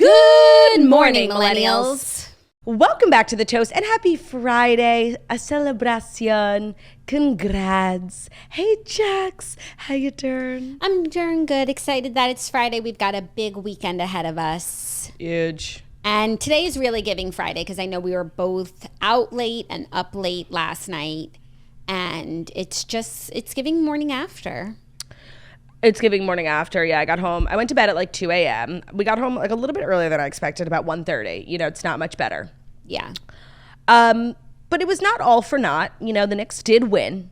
Good morning, millennials. Welcome back to The Toast and happy Friday, a celebración, congrats. Hey, Jax, how you doing? I'm doing good, excited that it's Friday. We've got a big weekend ahead of us. Huge. And today is really Giving Friday because I know we were both out late and up late last night. And it's giving morning after. It's giving morning after. Yeah, I got home. I went to bed at like 2 a.m. We got home like a little bit earlier than I expected, about 1:30. You know, it's not much better. Yeah. But it was not all for naught. You know, the Knicks did win.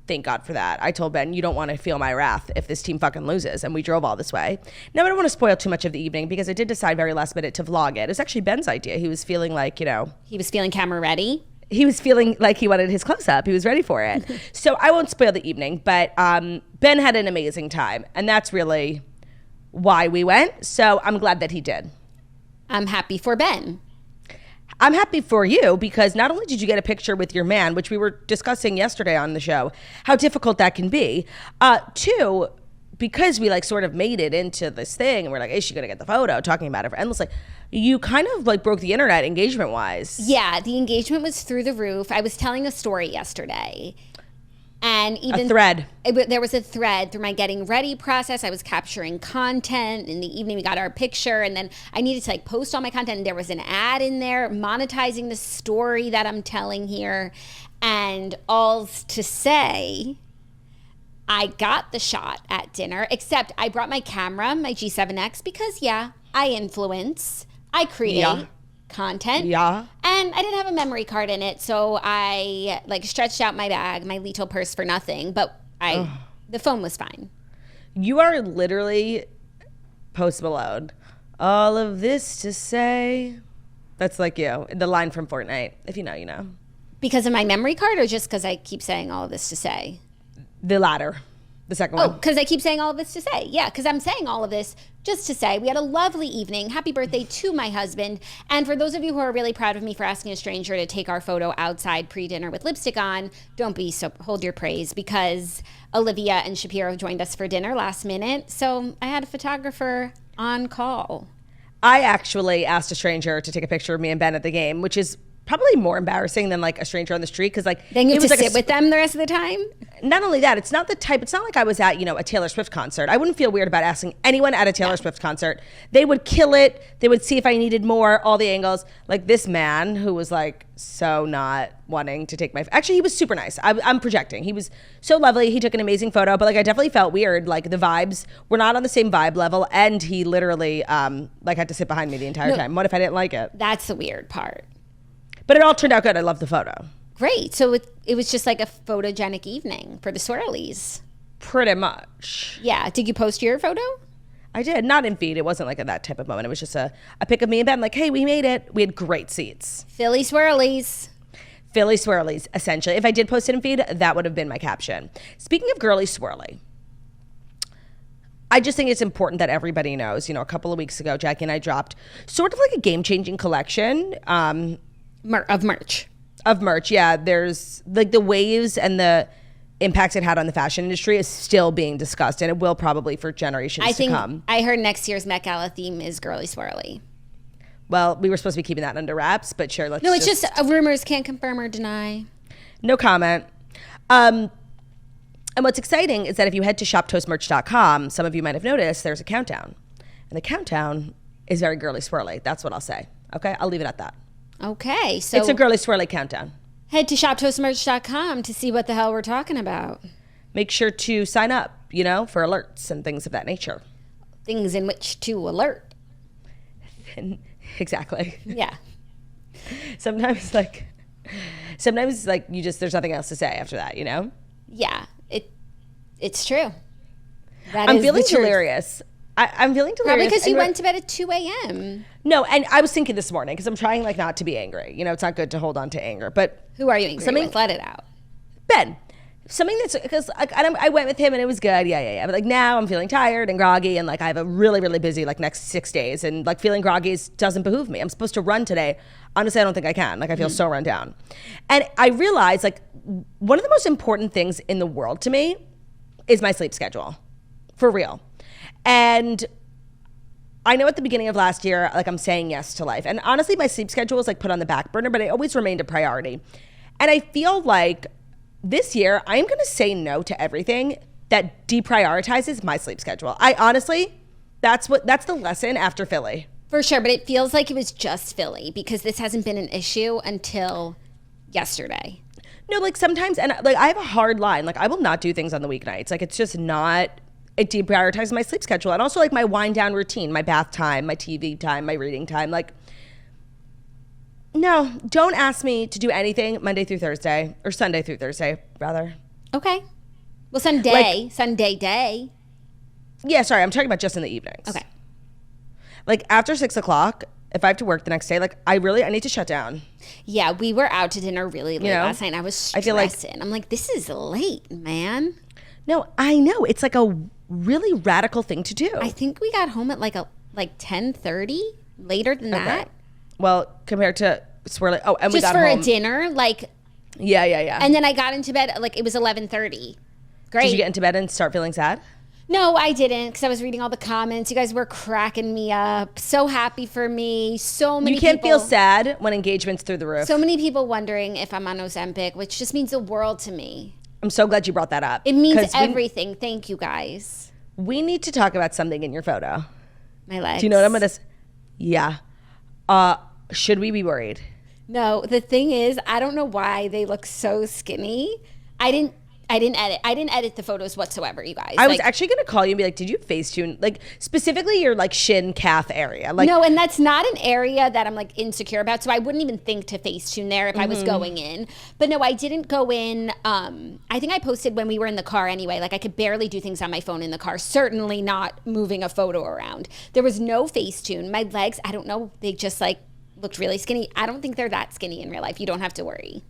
Thank God for that. I told Ben, you don't want to feel my wrath if this team fucking loses. And we drove all this way. Now, I don't want to spoil too much of the evening because I did decide very last minute to vlog it. It was actually Ben's idea. He was feeling like, you know. He was feeling camera ready. He was feeling like he wanted his close-up. He was ready for it. So I won't spoil the evening, but Ben had an amazing time. And that's really why we went. So I'm glad that he did. I'm happy for Ben. I'm happy for you because not only did you get a picture with your man, which we were discussing yesterday on the show, how difficult that can be. Two, because we like sort of made it into this thing and we're like, is she going to get the photo? Talking about it for endlessly. You kind of like broke the internet engagement wise. Yeah, the engagement was through the roof. I was telling a story yesterday. And even a thread. There was a thread through my getting ready process. I was capturing content. In the evening, we got our picture. And then I needed to like post all my content. And there was an ad in there monetizing the story that I'm telling here. And all's to say, I got the shot at dinner, except I brought my camera, my G7X, because yeah, I influence. I create content. Yeah. And I didn't have a memory card in it, so I like stretched out my bag, my little purse for nothing, but the phone was fine. You are literally Post Malone. All of this to say, that's like you, the line from Fortnite. If you know, you know. Because of my memory card or just because I keep saying all of this to say? The latter. The second one. Oh, because I keep saying all of this to say. Yeah, because I'm saying all of this just to say we had a lovely evening. Happy birthday to my husband. And for those of you who are really proud of me for asking a stranger to take our photo outside pre-dinner with lipstick on, don't be so, hold your praise, because Olivia and Shapiro joined us for dinner last minute. So I had a photographer on call. I actually asked a stranger to take a picture of me and Ben at the game, which is probably more embarrassing than like a stranger on the street because like then you have to sit with them the rest of the time. Not only that, it's not like I was at, you know, a Taylor Swift concert. I wouldn't feel weird about asking anyone at a Taylor Swift concert. They would kill it. They would see if I needed more, all the angles. Like this man who was like so not wanting to take my, actually he was super nice. I'm projecting. He was so lovely. He took an amazing photo, but like I definitely felt weird. Like the vibes were not on the same vibe level, and he literally like had to sit behind me the entire time. What if I didn't like it? That's the weird part. But it all turned out good. I love the photo. Great. So it was just like a photogenic evening for the swirlies. Pretty much. Yeah. Did you post your photo? I did. Not in feed. It wasn't like that type of moment. It was just a pic of me and Ben. Like, hey, we made it. We had great seats. Philly swirlies. Philly swirlies, essentially. If I did post it in feed, that would have been my caption. Speaking of girly swirly, I just think it's important that everybody knows, you know, a couple of weeks ago, Jackie and I dropped sort of like a game-changing collection. Of merch. Of merch, yeah. There's like the waves and the impacts it had on the fashion industry is still being discussed, and it will probably for generations to come. I heard next year's Met Gala theme is girly swirly. Well, we were supposed to be keeping that under wraps, but sure, let's. No, it's just rumors, can't confirm or deny. No comment. And what's exciting is that if you head to shoptoastmerch.com, some of you might have noticed there's a countdown, and the countdown is very girly swirly. That's what I'll say. Okay, I'll leave it at that. Okay, so it's a girly swirly countdown. Head to shoptoastmerch.com to see what the hell we're talking about. Make sure to sign up, you know, for alerts and things of that nature. Things in which to alert. Exactly. Yeah. Sometimes you just, there's nothing else to say after that, you know? Yeah, it's true. I'm feeling delirious. I'm feeling delirious. Probably because you went to bed at 2 a.m. No, and I was thinking this morning, because I'm trying like not to be angry. You know, it's not good to hold on to anger. But who are you angry with? Let it out. Ben. Something that's, because I went with him and it was good. Yeah. But like now I'm feeling tired and groggy, and like I have a really, really busy like next 6 days, and like feeling groggy doesn't behoove me. I'm supposed to run today. Honestly, I don't think I can. Like I feel so run down. And I realized like one of the most important things in the world to me is my sleep schedule. For real. And I know at the beginning of last year, like I'm saying yes to life. And honestly, my sleep schedule was like put on the back burner, but it always remained a priority. And I feel like this year, I'm going to say no to everything that deprioritizes my sleep schedule. I honestly, that's the lesson after Philly. For sure, but it feels like it was just Philly because this hasn't been an issue until yesterday. No, like sometimes, and like I have a hard line. Like I will not do things on the weeknights. Like it's just not, it deprioritizes my sleep schedule. And also like my wind down routine, my bath time, my TV time, my reading time. Like, no, don't ask me to do anything Monday through Thursday or Sunday through Thursday, rather. Okay. Well, Sunday day. Yeah, sorry, I'm talking about just in the evenings. Okay. Like after 6 o'clock, if I have to work the next day, like I need to shut down. Yeah, we were out to dinner really late last night. And I was stressing. I feel like, I'm like, this is late, man. No, I know. It's like a really radical thing to do. I think we got home at like 10:30, later than that. Well, compared to swirling. Oh, and just we got for home. a dinner, like. Yeah. And then I got into bed, like it was 11:30. Great. Did you get into bed and start feeling sad? No, I didn't, because I was reading all the comments. You guys were cracking me up. So happy for me. So many people. You can't feel sad when engagement's through the roof. So many people wondering if I'm on Ozempic, which just means the world to me. I'm so glad you brought that up. It means everything. Thank you, guys. We need to talk about something in your photo. My legs. Do you know what I'm going to... Yeah. Should we be worried? No, the thing is, I don't know why they look so skinny. I didn't edit the photos whatsoever, you guys. I was actually going to call you and be like, did you Facetune? Like, specifically your, like, shin calf area. Like, no, and that's not an area that I'm, like, insecure about, so I wouldn't even think to Facetune there if I was going in. But no, I didn't go in. I think I posted when we were in the car anyway. Like, I could barely do things on my phone in the car. Certainly not moving a photo around. There was no Facetune. My legs, I don't know, they just, like, looked really skinny. I don't think they're that skinny in real life. You don't have to worry.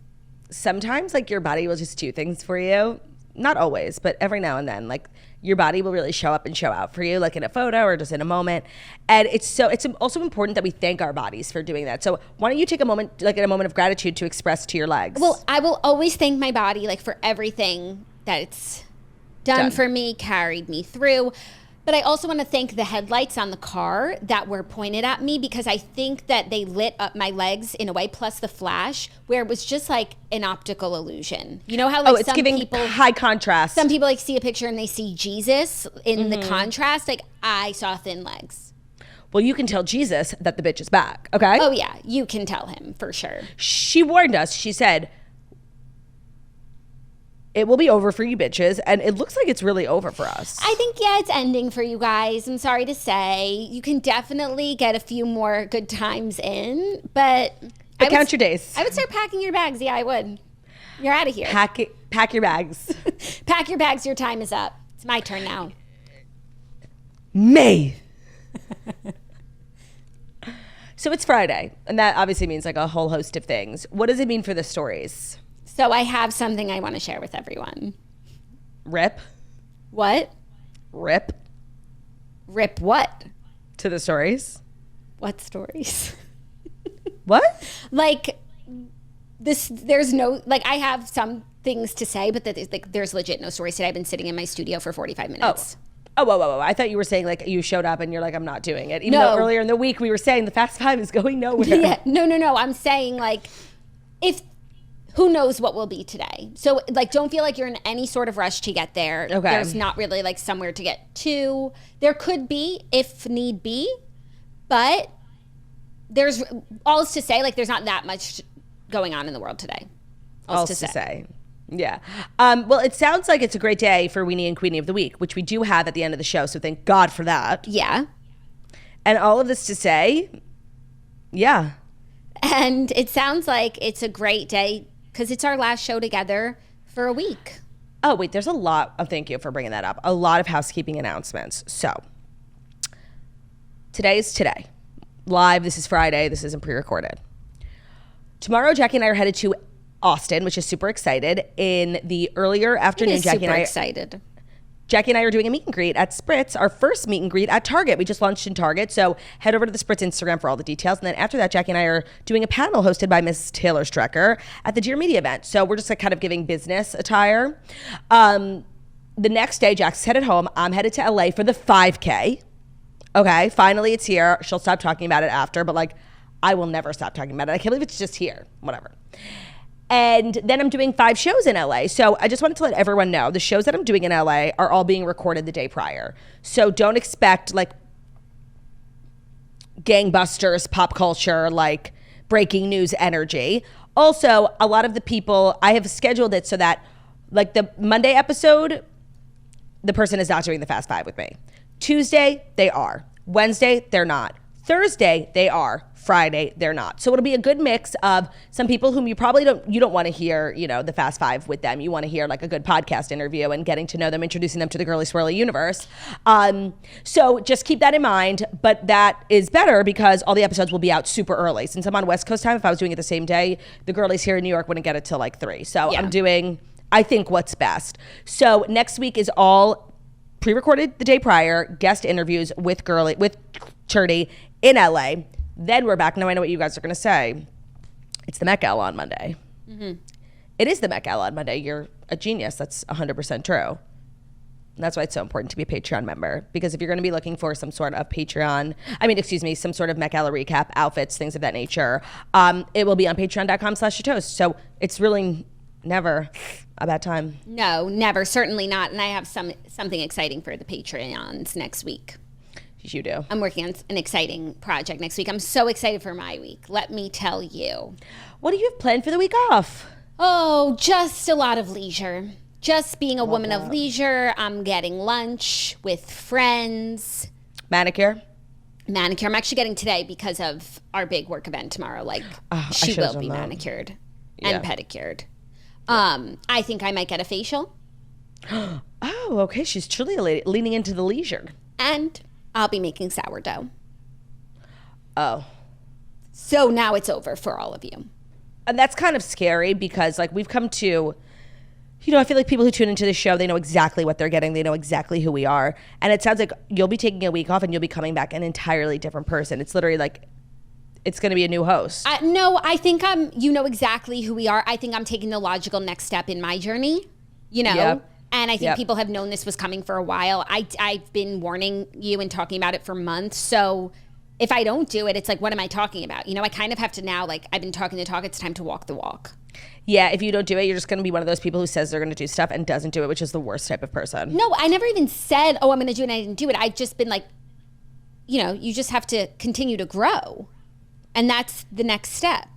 Sometimes like your body will just do things for you. Not always, but every now and then, like your body will really show up and show out for you, like in a photo or just in a moment. And it's also important that we thank our bodies for doing that. So why don't you take a moment, like in a moment of gratitude, to express to your legs? Well, I will always thank my body, like for everything that it's done for me, carried me through. But I also want to thank the headlights on the car that were pointed at me, because I think that they lit up my legs in a way, plus the flash, where it was just like an optical illusion. You know how like it's giving people high contrast. Some people like see a picture and they see Jesus in the contrast. Like I saw thin legs. Well, you can tell Jesus that the bitch is back, okay? Oh yeah, you can tell him for sure. She warned us. She said, it will be over for you bitches, and it looks like it's really over for us. I think, yeah, it's ending for you guys. I'm sorry to say. You can definitely get a few more good times in, but count your days. I would start packing your bags. Yeah, I would. You're out of here. Pack your bags. Pack your bags. Your time is up. It's my turn now. May. So it's Friday, and that obviously means like a whole host of things. What does it mean for the stories? So I have something I want to share with everyone. Rip. What? Rip. Rip what? To the stories. What stories? What? Like this, there's no, like I have some things to say, but there's legit no stories today. I've been sitting in my studio for 45 minutes. Oh, I thought you were saying like you showed up and you're like, I'm not doing it. Even though earlier in the week we were saying the Fast Five is going nowhere. Yeah, no. I'm saying like who knows what will be today. So like don't feel like you're in any sort of rush to get there. Okay. There's not really like somewhere to get to. There could be if need be, but there's all to say like there's not that much going on in the world today. All to say. Yeah. Well, it sounds like it's a great day for Weenie and Queenie of the week, which we do have at the end of the show. So thank God for that. Yeah. And all of this to say, yeah. And it sounds like it's a great day because it's our last show together for a week. Oh, wait, there's a lot of, thank you for bringing that up, a lot of housekeeping announcements. So today is today. Live, this is Friday, this isn't pre-recorded. Tomorrow, Jackie and I are headed to Austin, which is super excited. In the earlier afternoon, Jackie and I are doing a meet and greet at Spritz, our first meet and greet at Target. We just launched in Target, so head over to the Spritz Instagram for all the details. And then after that, Jackie and I are doing a panel hosted by Ms. Taylor Strecker at the Dear Media event. So we're just like kind of giving business attire. The next day, Jack's headed home. I'm headed to LA for the 5K. Okay, finally it's here. She'll stop talking about it after, but like, I will never stop talking about it. I can't believe it's just here. Whatever. And then I'm doing 5 shows in LA. So I just wanted to let everyone know the shows that I'm doing in LA are all being recorded the day prior. So don't expect like gangbusters, pop culture, like breaking news energy. Also, a lot of the people, I have scheduled it so that like the Monday episode, the person is not doing the Fast Five with me. Tuesday, they are. Wednesday, they're not. Thursday, they are. Friday, they're not. So it'll be a good mix of some people whom you probably don't want to hear, you know, the Fast Five with them. You want to hear like a good podcast interview and getting to know them, introducing them to the girly swirly universe. So just keep that in mind. But that is better because all the episodes will be out super early. Since I'm on West Coast time, if I was doing it the same day, the girlies here in New York wouldn't get it till like 3. So yeah. I'm doing, I think, what's best. So next week is all pre-recorded the day prior, guest interviews with Churdy in LA. Then we're back. Now I know what you guys are going to say. It's the Met Gala on Monday. Mm-hmm. It is the Met Gala on Monday. You're a genius. That's 100% true. And that's why it's so important to be a Patreon member. Because if you're going to be looking for some sort of some sort of Met Gala recap, outfits, things of that nature, it will be on patreon.com/toast. So it's really never a bad time. No, never. Certainly not. And I have something exciting for the Patreons next week. You do. I'm working on an exciting project next week. I'm so excited for my week. Let me tell you. What do you have planned for the week off? Oh, just a lot of leisure. Just being a woman of leisure. I'm getting lunch with friends. Manicure? Manicure. I'm actually getting today because of our big work event tomorrow. Like, she will be manicured and pedicured. I think I might get a facial. Oh, okay. She's truly leaning into the leisure. And I'll be making sourdough. Oh. So now it's over for all of you. And that's kind of scary because like we've come to, you know, I feel like people who tune into the show, they know exactly what they're getting. They know exactly who we are. And it sounds like you'll be taking a week off and you'll be coming back an entirely different person. It's literally like, it's going to be a new host. No, I think you know exactly who we are. I think I'm taking the logical next step in my journey, you know? Yep. And I think people have known this was coming for a while. I've been warning you and talking about it for months. So if I don't do it, it's like, what am I talking about? You know, I kind of have to now, like, I've been talking the talk. It's time to walk the walk. Yeah, if you don't do it, you're just going to be one of those people who says they're going to do stuff and doesn't do it, which is the worst type of person. No, I never even said, I'm going to do it and I didn't do it. I've just been like, you know, you just have to continue to grow. And that's the next step.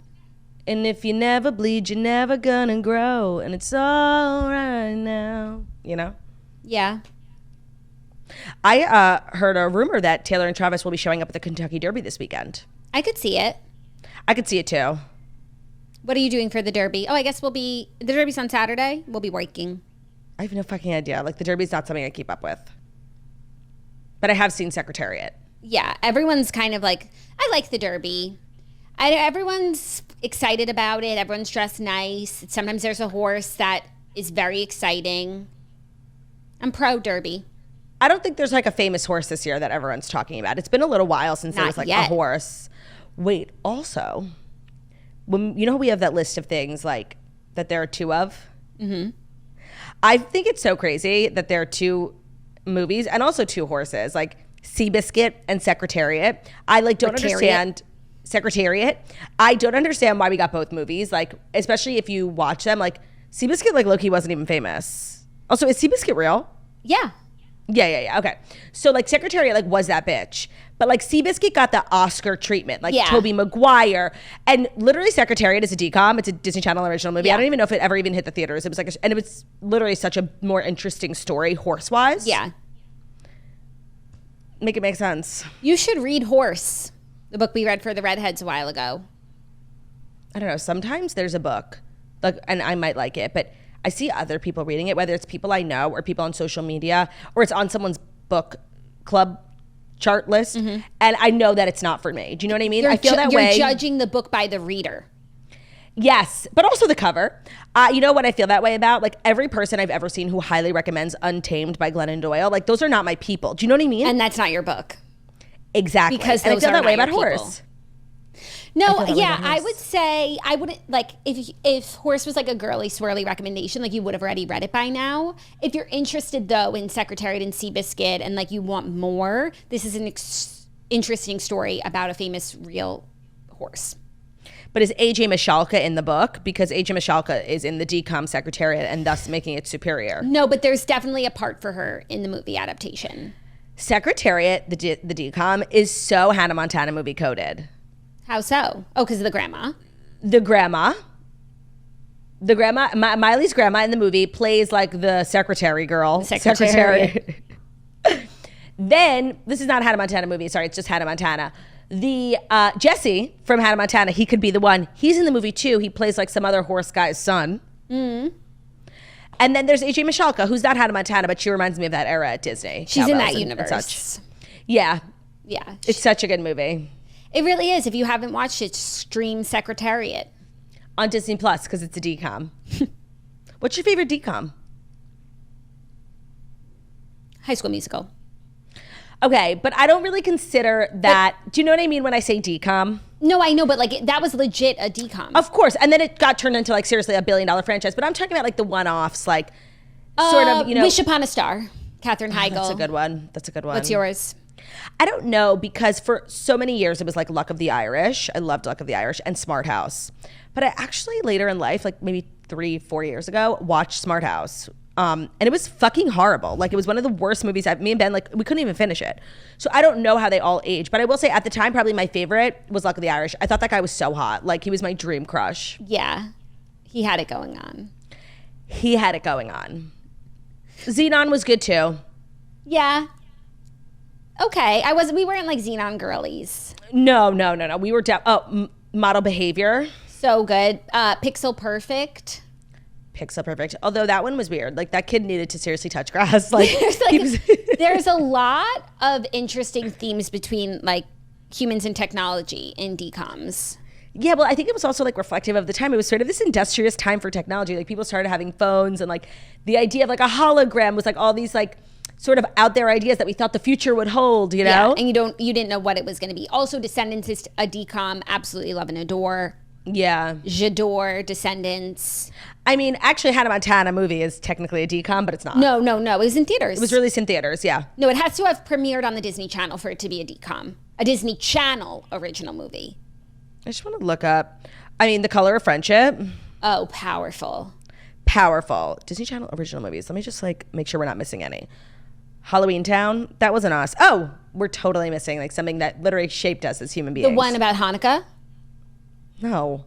And if you never bleed, you're never gonna grow. And it's all right now. You know? Yeah. I heard a rumor that Taylor and Travis will be showing up at the Kentucky Derby this weekend. I could see it. I could see it too. What are you doing for the Derby? Oh, I guess the Derby's on Saturday. We'll be working. I have no fucking idea. Like, the Derby's not something I keep up with. But I have seen Secretariat. Yeah, everyone's kind of like, I like the Derby. Everyone's excited about it. Everyone's dressed nice. Sometimes there's a horse that is very exciting. I'm pro Derby. I don't think there's like a famous horse this year that everyone's talking about. It's been a little while since there was like a horse. Wait, also, you know how we have that list of things like that there are 2 of? Mm-hmm. I think it's so crazy that there are 2 movies and also 2 horses, like Seabiscuit and Secretariat. I like don't understand Secretariat. I don't understand why we got both movies, like especially if you watch them. Like Seabiscuit, like Loki wasn't even famous. Also, is Seabiscuit real? Yeah. Yeah. Okay. So like Secretariat like was that bitch, but like Seabiscuit got the Oscar treatment, like Tobey Maguire, and literally Secretariat is a DCOM. It's a Disney Channel original movie. Yeah. I don't even know if it ever even hit the theaters. It was like, and it was literally such a more interesting story horse wise. Yeah. Make it make sense. You should read Horse, the book we read for the redheads a while ago. I don't know. Sometimes there's a book, like, and I might like it, but I see other people reading it, whether it's people I know or people on social media, or it's on someone's book club chart list, and I know that it's not for me. Do you know what I mean? I feel that way. You're judging the book by the reader. Yes, but also the cover. You know what I feel that way about? Like every person I've ever seen who highly recommends Untamed by Glennon Doyle, like those are not my people. Do you know what I mean? And that's not your book. Exactly. Because and I those feel are that way not about your Horse. No, feel that way yeah, about I Horse. would say I wouldn't like if Horse was like a girly swirly recommendation, like you would have already read it by now. If you're interested though in Secretariat and Seabiscuit and like you want more, this is an interesting story about a famous real horse. But is AJ Michalka in the book? Because AJ Michalka is in the DCOM Secretariat and thus making it superior. No, but there's definitely a part for her in the movie adaptation. Secretariat, the DCOM, is so Hannah Montana movie coded. How so? Oh, because of the grandma. The grandma, Miley's grandma in the movie plays like the secretary girl. Secretary. Then, this is not a Hannah Montana movie. Sorry, it's just Hannah Montana. The Jesse from Hannah Montana, he could be the one. He's in the movie too. He plays like some other horse guy's son. And then there's AJ Michalka, who's not Hannah Montana, but she reminds me of that era at Disney. She's in Cowbells that and universe. such. Yeah. Yeah. It's such a good movie. It really is. If you haven't watched it, stream Secretariat. On Disney Plus, because it's a DCOM. What's your favorite DCOM? High School Musical. Okay, but I don't really consider that. Do you know what I mean when I say DCOM? No, I know, but like that was legit a DCOM. Of course. And then it got turned into like seriously $1 billion franchise. But I'm talking about like the one-offs, like sort of, you know. Wish Upon a Star. Katherine Heigl. That's a good one. That's a good one. What's yours? I don't know, because for so many years it was like Luck of the Irish. I loved Luck of the Irish and Smart House. But I actually later in life, like maybe 3-4 years ago, watched Smart House. And it was fucking horrible. Like it was one of the worst movies. Me and Ben, like we couldn't even finish it. So I don't know how they all age. But I will say at the time, probably my favorite was Luck of the Irish. I thought that guy was so hot. Like he was my dream crush. Yeah. He had it going on. He had it going on. Xenon was good too. Yeah. Okay. We weren't like Xenon girlies. No. We were Model Behavior. So good. Pixel Perfect. Pixel Perfect. Although that one was weird. Like that kid needed to seriously touch grass. Like, there's a lot of interesting themes between like humans and technology in DCOMs. Yeah, well, I think it was also like reflective of the time. It was sort of this industrious time for technology. Like people started having phones, and like the idea of like a hologram was like all these like sort of out there ideas that we thought the future would hold, you know? Yeah, and you didn't know what it was going to be. Also, Descendants is a DCOM. Absolutely love and adore. Yeah. J'adore Descendants. I mean, actually, Hannah Montana movie is technically a DCOM, but it's not. No. It was in theaters. It was released in theaters, yeah. No, it has to have premiered on the Disney Channel for it to be a DCOM. A Disney Channel original movie. I just want to look up. I mean, The Color of Friendship. Oh, powerful. Powerful. Disney Channel original movies. Let me just like make sure we're not missing any. Halloween Town. That wasn't us. Oh, we're totally missing like something that literally shaped us as human beings. The one about Hanukkah? No.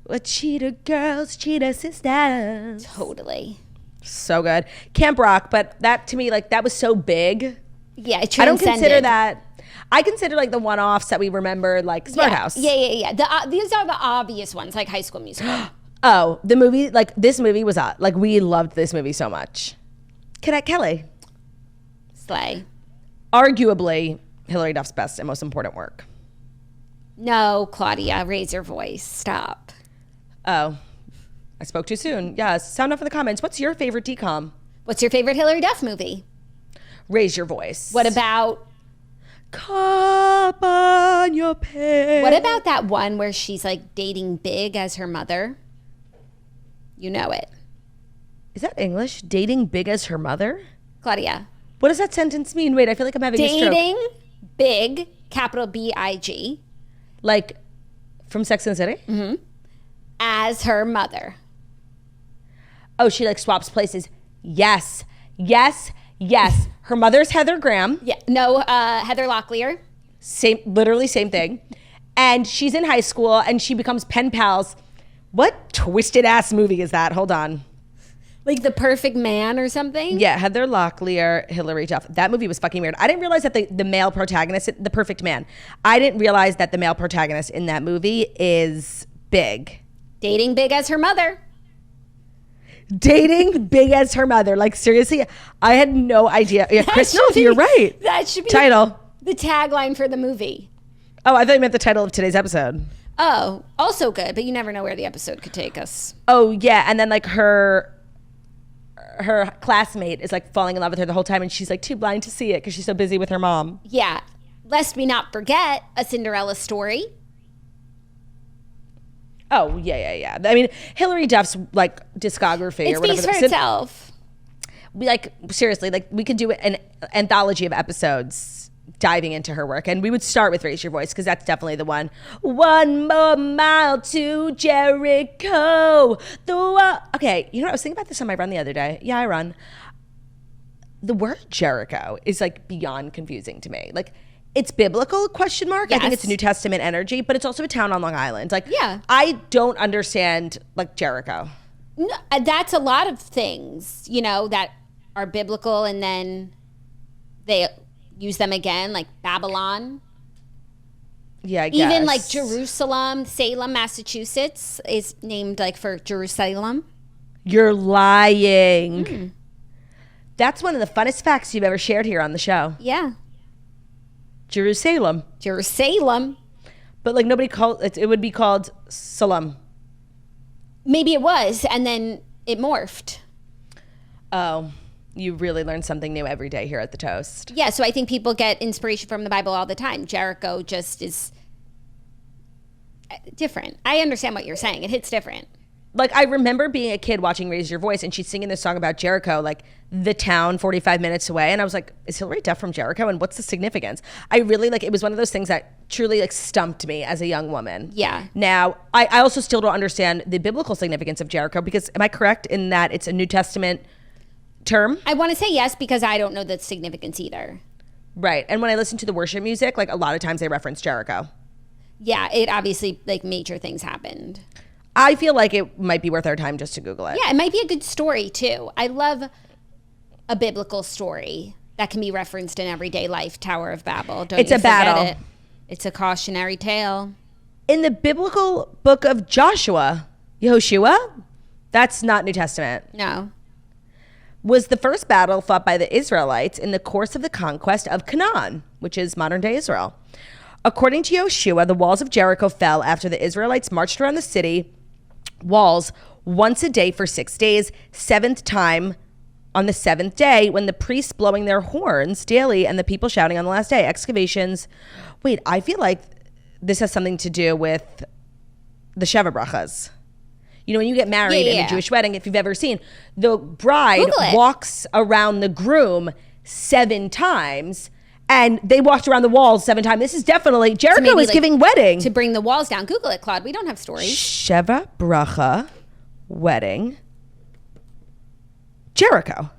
What cheetah girls, cheetah sisters. Totally. So good. Camp Rock, but that to me, like, that was so big. Yeah, it transcended. I don't consider that. I consider, like, the one-offs that we remember, like, Smart House. Yeah. These are the obvious ones, like High School Musical. Oh, the movie, like, this movie was, like, we loved this movie so much. Cadet Kelly. Slay. Arguably, Hilary Duff's best and most important work. No, Claudia, raise your voice. Stop. Oh, I spoke too soon. Yes, sound off in the comments. What's your favorite DCOM? What's your favorite Hilary Duff movie? Raise your voice. What about... Cop on your pants. What about that one where she's like dating Big as her mother? You know it. Is that English? Dating Big as her mother? Claudia. What does that sentence mean? Wait, I feel like I'm having a stroke. Dating Big, capital B-I-G. Like from Sex and the City? Mm-hmm. As her mother. Oh, she like swaps places. Yes. Her mother's Heather Graham. Yeah. No, Heather Locklear. Literally same thing. And she's in high school and she becomes pen pals. What twisted ass movie is that? Hold on. Like The Perfect Man or something? Yeah, Heather Locklear, Hilary Duff. That movie was fucking weird. I didn't realize that the male protagonist, The Perfect Man, I didn't realize that the male protagonist in that movie is Big. Dating Big as her mother. Dating Big as her mother. Like, seriously, I had no idea. Yeah, Chris knows, you're right. That should be title. The tagline for the movie. Oh, I thought you meant the title of today's episode. Oh, also good, but you never know where the episode could take us. Oh, yeah. And then, like, her classmate is, like, falling in love with her the whole time, and she's, like, too blind to see it because she's so busy with her mom. Yeah. Lest we not forget A Cinderella Story. Oh, yeah. I mean, Hillary Duff's like discography It or whatever. speaks for itself. We like, seriously, like we could do an anthology of episodes diving into her work. And we would start with Raise Your Voice because that's definitely the one. 1 more mile to Jericho. Okay, you know what? I was thinking about this on my run the other day. Yeah, I run. The word Jericho is like beyond confusing to me. Like, it's biblical, question mark. Yes. I think it's New Testament energy, but it's also a town on Long Island. Like, yeah. I don't understand like Jericho. No, that's a lot of things, you know, that are biblical and then they use them again, like Babylon. Yeah, I guess. Even like Jerusalem, Salem, Massachusetts is named like for Jerusalem. You're lying. That's one of the funnest facts you've ever shared here on the show. Yeah. Jerusalem. But like nobody called it would be called Salem. Maybe it was, and then it morphed. Oh, you really learn something new every day here at The Toast. Yeah, so I think people get inspiration from the Bible all the time. Jericho just is different. I understand what you're saying. It hits different. Like, I remember being a kid watching Raise Your Voice, and she's singing this song about Jericho, like the town 45 minutes away. And I was like, is Hillary Duff from Jericho? And what's the significance? I really, like, it was one of those things that truly, like, stumped me as a young woman. Yeah. Now, I also still don't understand the biblical significance of Jericho because, am I correct in that it's a New Testament term? I want to say yes because I don't know the significance either. Right. And when I listen to the worship music, like, a lot of times they reference Jericho. Yeah, it obviously, like, major things happened. I feel like it might be worth our time just to Google it. Yeah, it might be a good story too. I love a biblical story that can be referenced in everyday life. Tower of Babel. Don't It's you a forget battle. it. It's a cautionary tale. In the biblical book of Joshua, Yehoshua, that's not New Testament, No. was the first battle fought by the Israelites in the course of the conquest of Canaan, which is modern day Israel. According to Yehoshua, the walls of Jericho fell after the Israelites marched around the city walls once a day for 6 days, seventh time on the seventh day, when the priests blowing their horns daily and the people shouting on the last day. Excavations. Wait, I feel like this has something to do with the Sheva Brachas. You know, when you get married in a Jewish wedding, if you've ever seen, the bride walks around the groom 7 times. And they walked around the walls 7 times. This is definitely, Jericho is giving wedding. To bring the walls down. Google it, Claude. We don't have stories. Sheva Bracha wedding. Jericho.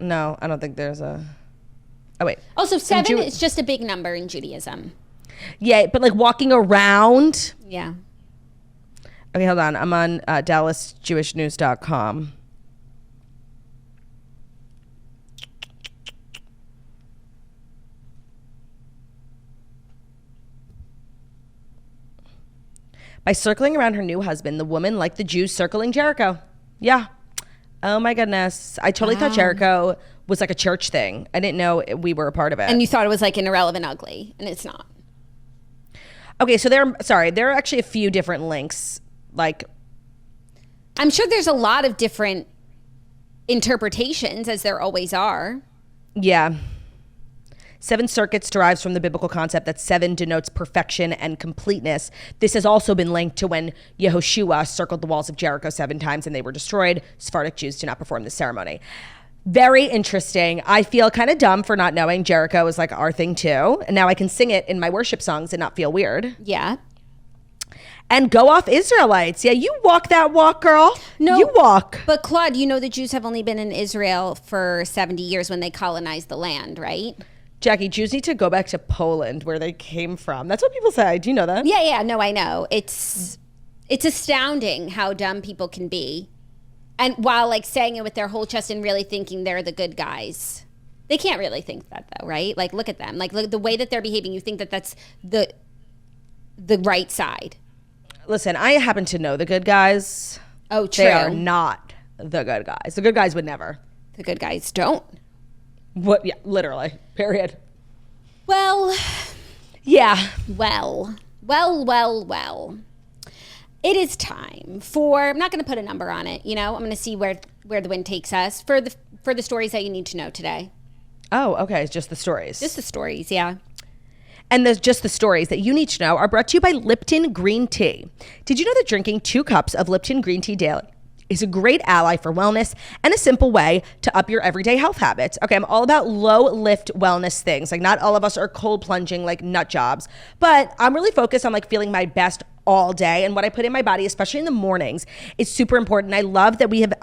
No, I don't think there's a... Oh, wait. Also, 7 is just a big number in Judaism. Yeah, but like walking around... Yeah. Okay, hold on. I'm on DallasJewishNews.com. By circling around her new husband, the woman, like the Jews, circling Jericho. Yeah. Oh my goodness. I totally thought Jericho was like a church thing. I didn't know we were a part of it. And you thought it was like an irrelevant ugly, and it's not. Okay, so there are actually a few different links. Like, I'm sure there's a lot of different interpretations, as there always are. Yeah. 7 circuits derives from the biblical concept that 7 denotes perfection and completeness. This has also been linked to when Yehoshua circled the walls of Jericho 7 times and they were destroyed. Sephardic Jews do not perform this ceremony. Very interesting. I feel kind of dumb for not knowing Jericho is like our thing too. And now I can sing it in my worship songs and not feel weird. Yeah. And go off Israelites. Yeah, you walk that walk, girl. No, you walk. But Claude, you know the Jews have only been in Israel for 70 years when they colonized the land, right? Jackie, Jews need to go back to Poland where they came from. That's what people say. Do you know that? Yeah, no, I know. It's astounding how dumb people can be. And while like saying it with their whole chest and really thinking they're the good guys. They can't really think that though, right? Like look at them. Like look, the way that they're behaving, you think that that's the right side. Listen, I happen to know the good guys. Oh, true. They are not the good guys. The good guys would never. The good guys don't. What? Yeah, literally. Period. Well. Yeah. Well. It is time for, I'm not going to put a number on it, you know? I'm going to see where the wind takes us for the stories that you need to know today. Oh, okay. It's just the stories. Just the stories, yeah. And there's just the stories that you need to know are brought to you by Lipton Green Tea. Did you know that drinking 2 cups of Lipton Green Tea daily is a great ally for wellness and a simple way to up your everyday health habits? Okay, I'm all about low lift wellness things. Like, not all of us are cold plunging like nut jobs, but I'm really focused on like feeling my best all day. And what I put in my body, especially in the mornings, is super important. I love that we have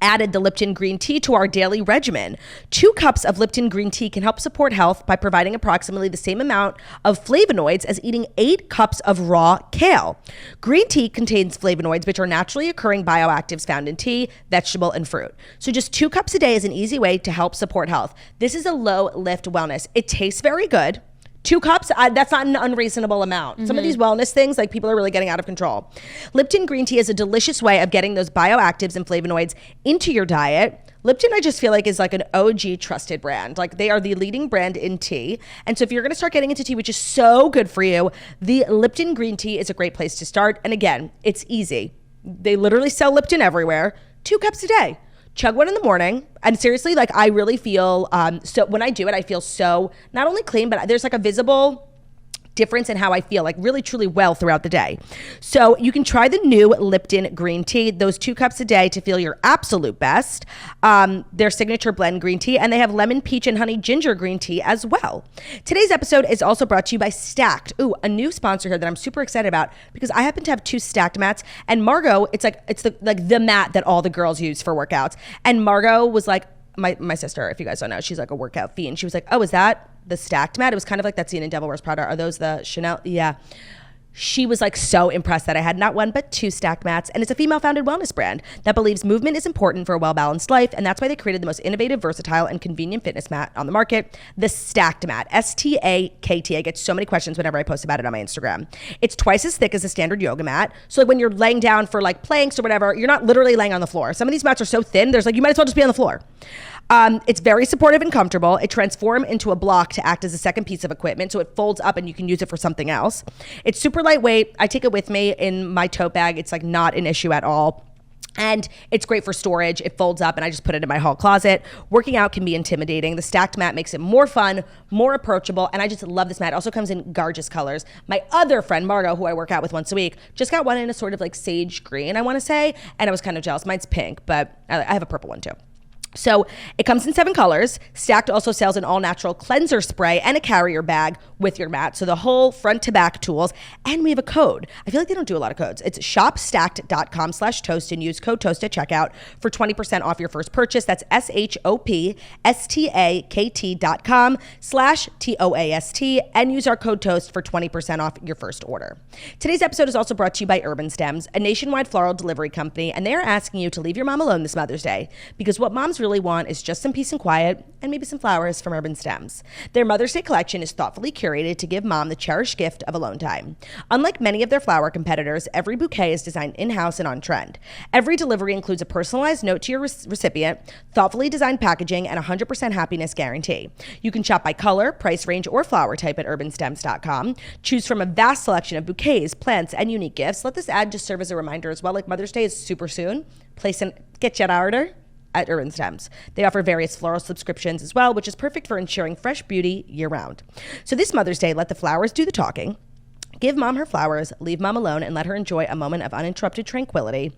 added the Lipton green tea to our daily regimen. 2 cups of Lipton green tea can help support health by providing approximately the same amount of flavonoids as eating 8 cups of raw kale. Green tea contains flavonoids, which are naturally occurring bioactives found in tea, vegetable, and fruit. So just 2 cups a day is an easy way to help support health. This is a low lift wellness. It tastes very good. 2 cups, that's not an unreasonable amount. Some of these wellness things, like, people are really getting out of control. Lipton green tea is a delicious way of getting those bioactives and flavonoids into your diet. Lipton, I just feel like, is like an OG trusted brand. Like, they are the leading brand in tea. And so if you're going to start getting into tea, which is so good for you, the Lipton green tea is a great place to start. And again, it's easy. They literally sell Lipton everywhere. 2 cups a day. Chug one in the morning. And seriously, like, I really feel, so when I do it, I feel so not only clean, but there's like a visible difference in how I feel, like really truly well throughout the day. So you can try the new Lipton green tea, those 2 cups a day to feel your absolute best. Their signature blend green tea, and they have lemon, peach, and honey ginger green tea as well. Today's episode is also brought to you by Stacked. Ooh, a new sponsor here that I'm super excited about because I happen to have 2 Stacked mats, and Margot, it's the mat that all the girls use for workouts. And Margot was like, my sister, if you guys don't know, she's like a workout fiend. She was like, oh, is that the Stacked mat? It was kind of like that scene in Devil Wears Prada. Are those the Chanel? Yeah. She was like so impressed that I had not 1 but 2 Stacked mats, and it's a female-founded wellness brand that believes movement is important for a well-balanced life, and that's why they created the most innovative, versatile, and convenient fitness mat on the market, the Stacked mat, S-T-A-K-T. I get so many questions whenever I post about it on my Instagram. It's twice as thick as a standard yoga mat, so like when you're laying down for like planks or whatever, you're not literally laying on the floor. Some of these mats are so thin, there's like, you might as well just be on the floor. It's very supportive and comfortable. It transforms into a block to act as a second piece of equipment, so it folds up and you can use it for something else. It's super lightweight. I take it with me in my tote bag. It's like not an issue at all. And it's great for storage. It folds up and I just put it in my hall closet. Working out can be intimidating. The Stacked mat makes it more fun, more approachable, and I just love this mat. It also comes in gorgeous colors. My other friend, Margot, who I work out with once a week, just got one in a sort of like sage green, I want to say, and I was kind of jealous. Mine's pink, but I have a purple one too. So it comes in 7 colors. Stacked also sells an all-natural cleanser spray and a carrier bag with your mat. So the whole front to back tools. And we have a code. I feel like they don't do a lot of codes. It's shopstacked.com/toast and use code TOAST at checkout for 20% off your first purchase. That's shopstacked.com/TOAST and use our code TOAST for 20% off your first order. Today's episode is also brought to you by Urban Stems, a nationwide floral delivery company, and they are asking you to leave your mom alone this Mother's Day because what moms really want is just some peace and quiet and maybe some flowers from Urban Stems. Their Mother's Day collection is thoughtfully curated to give mom the cherished gift of alone time. Unlike many of their flower competitors, every bouquet is designed in-house and on trend. Every delivery includes a personalized note to your recipient, thoughtfully designed packaging, and a 100% happiness guarantee. You can shop by color, price range, or flower type at urbanstems.com. Choose from a vast selection of bouquets, plants, and unique gifts. Let this ad just serve as a reminder as well, like Mother's Day is super soon. Get your order at Urban Stems. They offer various floral subscriptions as well, which is perfect for ensuring fresh beauty year-round. So this Mother's Day, let the flowers do the talking. Give mom her flowers, leave mom alone, and let her enjoy a moment of uninterrupted tranquility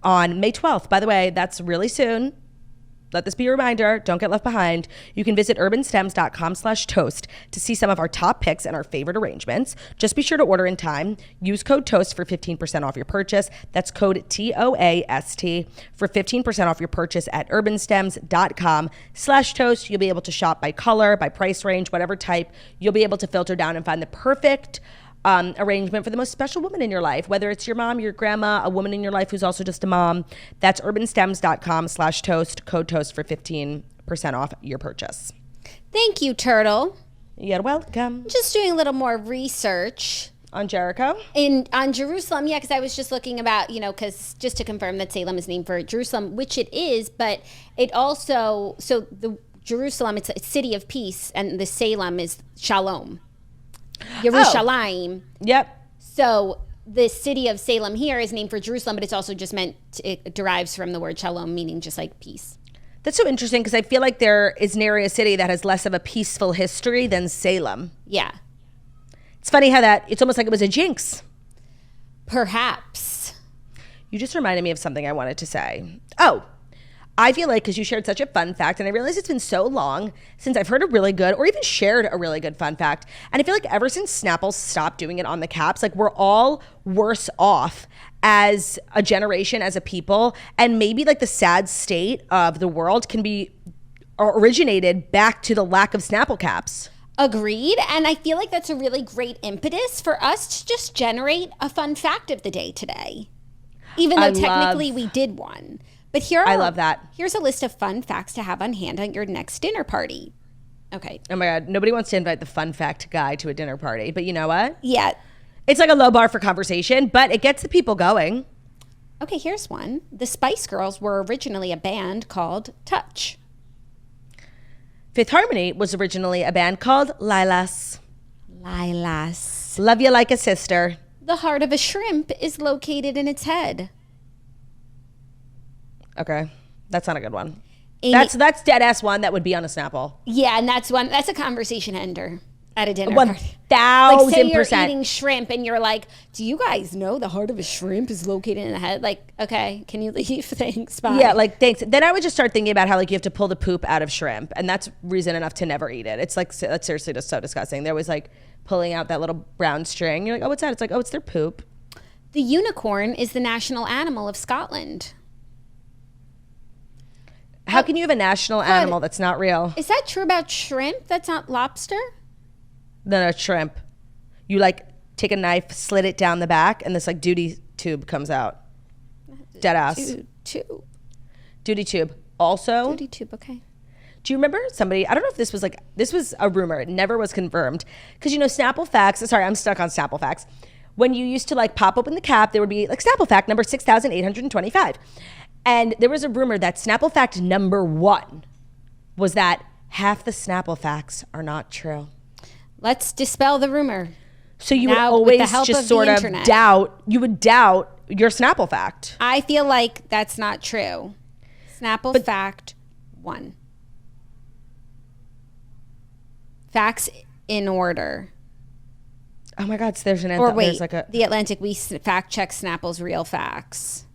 on May 12th. By the way, that's really soon. Let this be a reminder. Don't get left behind. You can visit urbanstems.com/toast to see some of our top picks and our favorite arrangements. Just be sure to order in time. Use code TOAST for 15% off your purchase. That's code TOAST for 15% off your purchase at urbanstems.com/toast. You'll be able to shop by color, by price range, whatever type. You'll be able to filter down and find the perfect arrangement for the most special woman in your life, whether it's your mom, your grandma, a woman in your life who's also just a mom. That's urbanstems.com/toast, code TOAST for 15% off your purchase. Thank you, Turtle. You're welcome. Just doing a little more research. On Jericho? On Jerusalem, yeah, because I was just looking about, because just to confirm that Salem is named for Jerusalem, which it is, but it also, so the Jerusalem, it's a city of peace, and the Salem is Shalom. Yerushalayim. Yep. So the city of Salem here is named for Jerusalem, but it's also just it derives from the word shalom, meaning just like peace. That's so interesting because I feel like there is nary a city that has less of a peaceful history than Salem. Yeah. It's funny how that, it's almost like it was a jinx. Perhaps. You just reminded me of something I wanted to say. Oh, I feel like because you shared such a fun fact, and I realize it's been so long since I've heard a really good or even shared a really good fun fact. And I feel like ever since Snapple stopped doing it on the caps, like we're all worse off as a generation, as a people. And maybe like the sad state of the world can be originated back to the lack of Snapple caps. Agreed. And I feel like that's a really great impetus for us to just generate a fun fact of the day today. Even though technically we did one. But I love that. Here's a list of fun facts to have on hand at your next dinner party. Okay. Oh my God. Nobody wants to invite the fun fact guy to a dinner party. But you know what? Yeah. It's like a low bar for conversation, but it gets the people going. Okay, here's one. The Spice Girls were originally a band called Touch. Fifth Harmony was originally a band called Lilas. Lilas. Love you like a sister. The heart of a shrimp is located in its head. Okay, that's not a good one. That's dead ass one that would be on a Snapple. Yeah, and that's a conversation ender at a dinner 1,000%. Like, say you're eating shrimp and you're like, do you guys know the heart of a shrimp is located in the head? Like, okay, can you leave? Thanks, bye. Yeah, like, thanks. Then I would just start thinking about how like you have to pull the poop out of shrimp, and that's reason enough to never eat it. It's like, that's seriously just so disgusting. They're always like pulling out that little brown string. You're like, oh, what's that? It's like, oh, it's their poop. The unicorn is the national animal of Scotland. How can you have a national animal that's not real? Is that true about shrimp? That's not lobster? No, shrimp. You like take a knife, slit it down the back, and this like duty tube comes out. Dead ass. Duty tube. Also. Duty tube, okay. Do you remember somebody, I don't know if this was a rumor, it never was confirmed. Because you know, Snapple facts, sorry, I'm stuck on Snapple facts. When you used to like pop open the cap, there would be like Snapple fact number 6,825. And there was a rumor that Snapple fact number 1 was that half the Snapple facts are not true. Let's dispel the rumor. So you would always just sort of doubt your Snapple fact. I feel like that's not true. Snapple fact 1. Facts in order. Oh my God, so there's an or wait, The Atlantic, we fact check Snapple's real facts.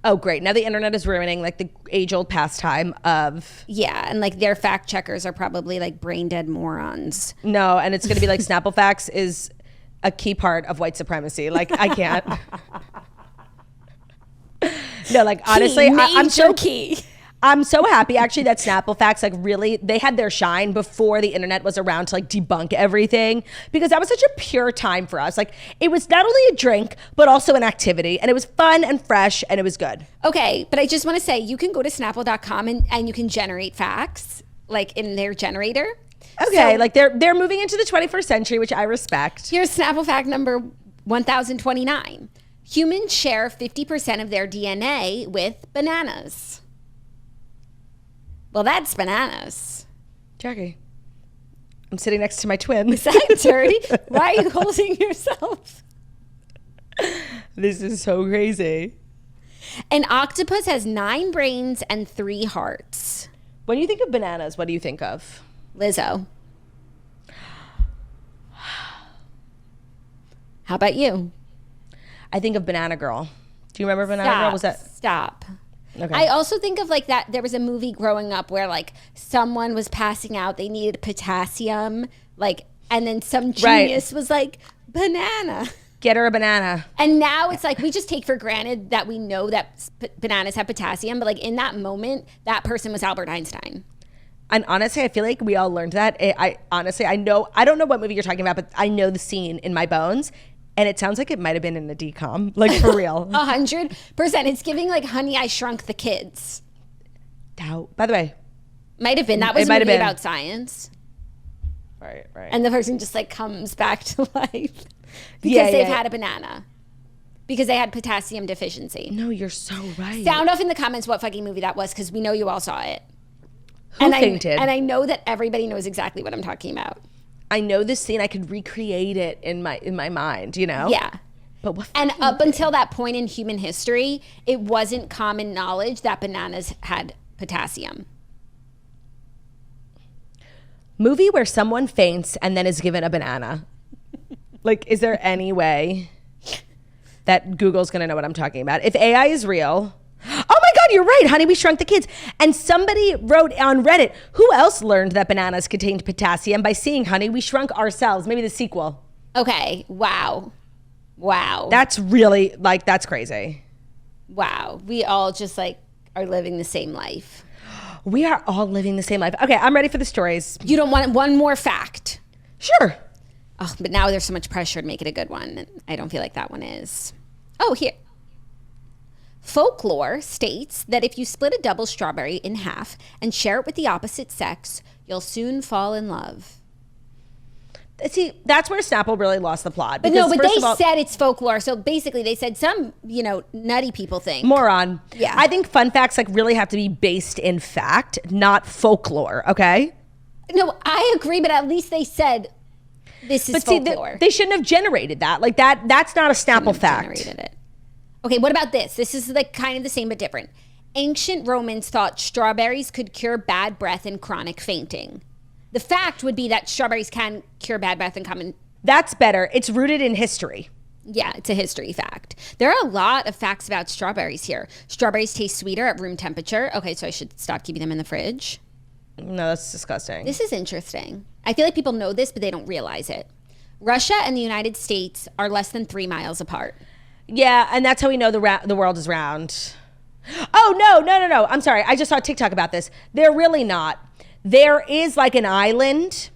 Oh, great. Now the internet is ruining like the age-old pastime of... Yeah, and like their fact checkers are probably like brain dead morons. No, and it's going to be like Snapple facts is a key part of white supremacy. Like, I can't. No, like honestly, I'm so key. I'm so happy actually that Snapple facts like really, they had their shine before the internet was around to like debunk everything, because that was such a pure time for us. Like it was not only a drink, but also an activity, and it was fun and fresh and it was good. Okay, but I just want to say you can go to Snapple.com and you can generate facts like in their generator. Okay, so, like they're moving into the 21st century, which I respect. Here's Snapple fact number 1029. Humans share 50% of their DNA with bananas. Well, that's bananas. Jackie, I'm sitting next to my twin. Is that dirty? Why are you holding yourself? This is so crazy. An octopus has 9 brains and 3 hearts. When you think of bananas, what do you think of? Lizzo. How about you? I think of Banana Girl. Do you remember Banana Girl? Was that? Stop. Okay. I also think of like that. There was a movie growing up where like someone was passing out. They needed potassium, like, and then some genius was like, banana. Get her a banana. And now it's like we just take for granted that we know that bananas have potassium. But like in that moment, that person was Albert Einstein. And honestly, I feel like we all learned that. I don't know what movie you're talking about, but I know the scene in my bones. And it sounds like it might have been in a DCOM, like for real. 100%. It's giving like Honey, I Shrunk the Kids. By the way. Might have been. That was a movie about science. Right. And the person just like comes back to life because they've had a banana. Because they had potassium deficiency. No, you're so right. Sound off in the comments what fucking movie that was, because we know you all saw it. Who fainted? And I know that everybody knows exactly what I'm talking about. I know this scene. I could recreate it in my mind, you know? Yeah. But up until that point in human history, it wasn't common knowledge that bananas had potassium. Movie where someone faints and then is given a banana. Like, is there any way that Google's going to know what I'm talking about? If AI is real... Oh my God, you're right, Honey, We Shrunk the Kids. And somebody wrote on Reddit, who else learned that bananas contained potassium by seeing Honey, We Shrunk Ourselves? Maybe the sequel. Okay, wow. That's really, like, that's crazy. Wow. We all just, like, are living the same life. We are all living the same life. Okay, I'm ready for the stories. You don't want one more fact? Sure. Oh, but now there's so much pressure to make it a good one. I don't feel like that one is. Oh, here. Folklore states that if you split a double strawberry in half and share it with the opposite sex, you'll soon fall in love. See, that's where Snapple really lost the plot. But no, but they said it's folklore. So basically they said some, nutty people think. Moron. Yeah. I think fun facts like really have to be based in fact, not folklore, okay? No, I agree, but at least they said this is folklore. They shouldn't have generated that. Like that's not a Snapple fact. Generated it. Okay, what about this? This is like kind of the same but different. Ancient Romans thought strawberries could cure bad breath and chronic fainting. The fact would be that strawberries can cure bad breath and common. That's better. It's rooted in history. Yeah, it's a history fact. There are a lot of facts about strawberries here. Strawberries taste sweeter at room temperature. Okay, so I should stop keeping them in the fridge. No, that's disgusting. This is interesting. I feel like people know this, but they don't realize it. Russia and the United States are less than 3 miles apart. Yeah, and that's how we know the world is round. Oh, no. I'm sorry. I just saw a TikTok about this. They're really not. There is like an island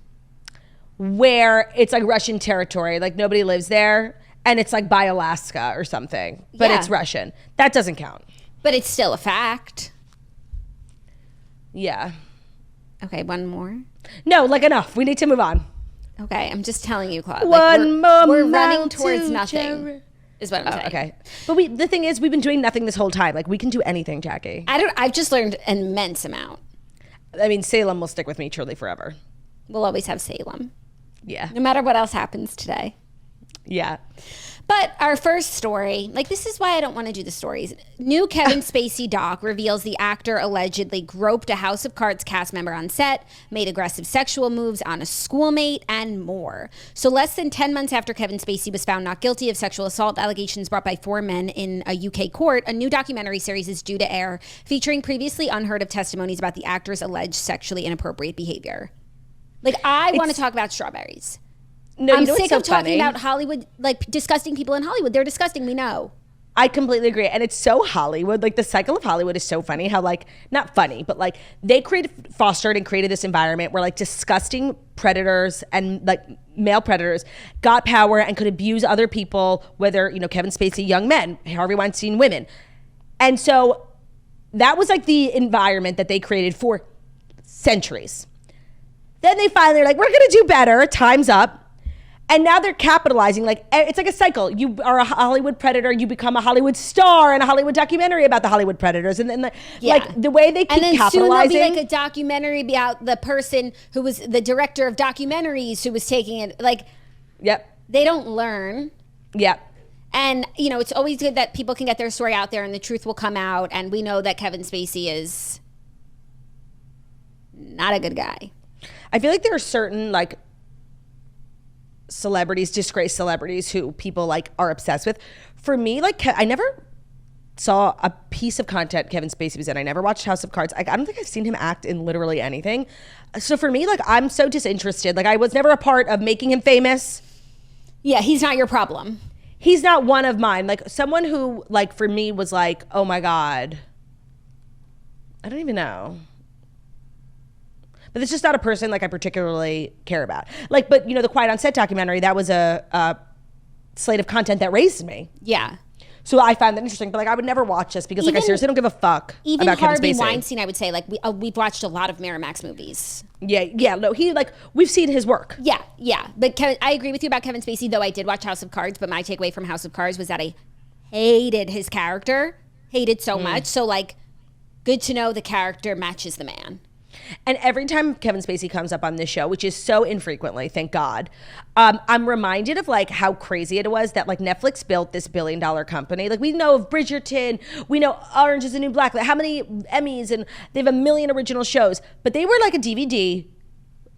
where it's like Russian territory. Like nobody lives there. And it's like by Alaska or something. But it's Russian. That doesn't count. But it's still a fact. Yeah. Okay, one more. No, like enough. We need to move on. Okay, I'm just telling you, Claude. We're running towards nothing. Is what I'm saying. Okay. But the thing is, we've been doing nothing this whole time. Like we can do anything, Jackie. I've just learned an immense amount. I mean, Salem will stick with me truly forever. We'll always have Salem. Yeah. No matter what else happens today. Yeah. But our first story, like this is why I don't want to do the stories. New Kevin Spacey doc reveals the actor allegedly groped a House of Cards cast member on set, made aggressive sexual moves on a schoolmate, and more. So less than 10 months after Kevin Spacey was found not guilty of sexual assault allegations brought by 4 men in a UK court, a new documentary series is due to air, featuring previously unheard of testimonies about the actor's alleged sexually inappropriate behavior. Like, I want to talk about strawberries. No, I'm sick of talking about Hollywood, like disgusting people in Hollywood. They're disgusting, we know. I completely agree. And it's so Hollywood. Like the cycle of Hollywood is so funny how like, not funny, but like they fostered and created this environment where like disgusting predators and like male predators got power and could abuse other people, whether, Kevin Spacey, young men, Harvey Weinstein, women. And so that was like the environment that they created for centuries. Then they finally are like, we're going to do better. Time's up. And now they're capitalizing. Like, it's like a cycle. You are a Hollywood predator. You become a Hollywood star and a Hollywood documentary about the Hollywood predators. And then like the way they keep capitalizing. And then soon there'll be like a documentary about the person who was the director of documentaries who was taking it. Like, yep. They don't learn. Yep. And, it's always good that people can get their story out there and the truth will come out. And we know that Kevin Spacey is not a good guy. I feel like there are certain like celebrities, disgraced celebrities who people like are obsessed with. For me, like I never saw a piece of content Kevin Spacey was in. I never watched House of Cards. I don't think I've seen him act in literally anything. So for me, like I'm so disinterested. Like I was never a part of making him famous. Yeah, he's not your problem. He's not one of mine. Like someone who like for me was like, oh my God. I don't even know. But it's just not a person like I particularly care about. Like, but the Quiet on Set documentary, that was a slate of content that raised me. Yeah. So I found that interesting. But like, I would never watch this because like I seriously don't give a fuck even about Kevin Spacey. Even Harvey Weinstein, I would say, like we've watched a lot of Miramax movies. Yeah. No, we've seen his work. Yeah. But I agree with you about Kevin Spacey, though I did watch House of Cards. But my takeaway from House of Cards was that I hated his character, hated so much. So like, good to know the character matches the man. And every time Kevin Spacey comes up on this show, which is so infrequently, thank God, I'm reminded of like how crazy it was that like Netflix built this $1 billion company. Like we know of Bridgerton, we know Orange is the New Black, like how many Emmys, and they have 1 million original shows, but they were like a DVD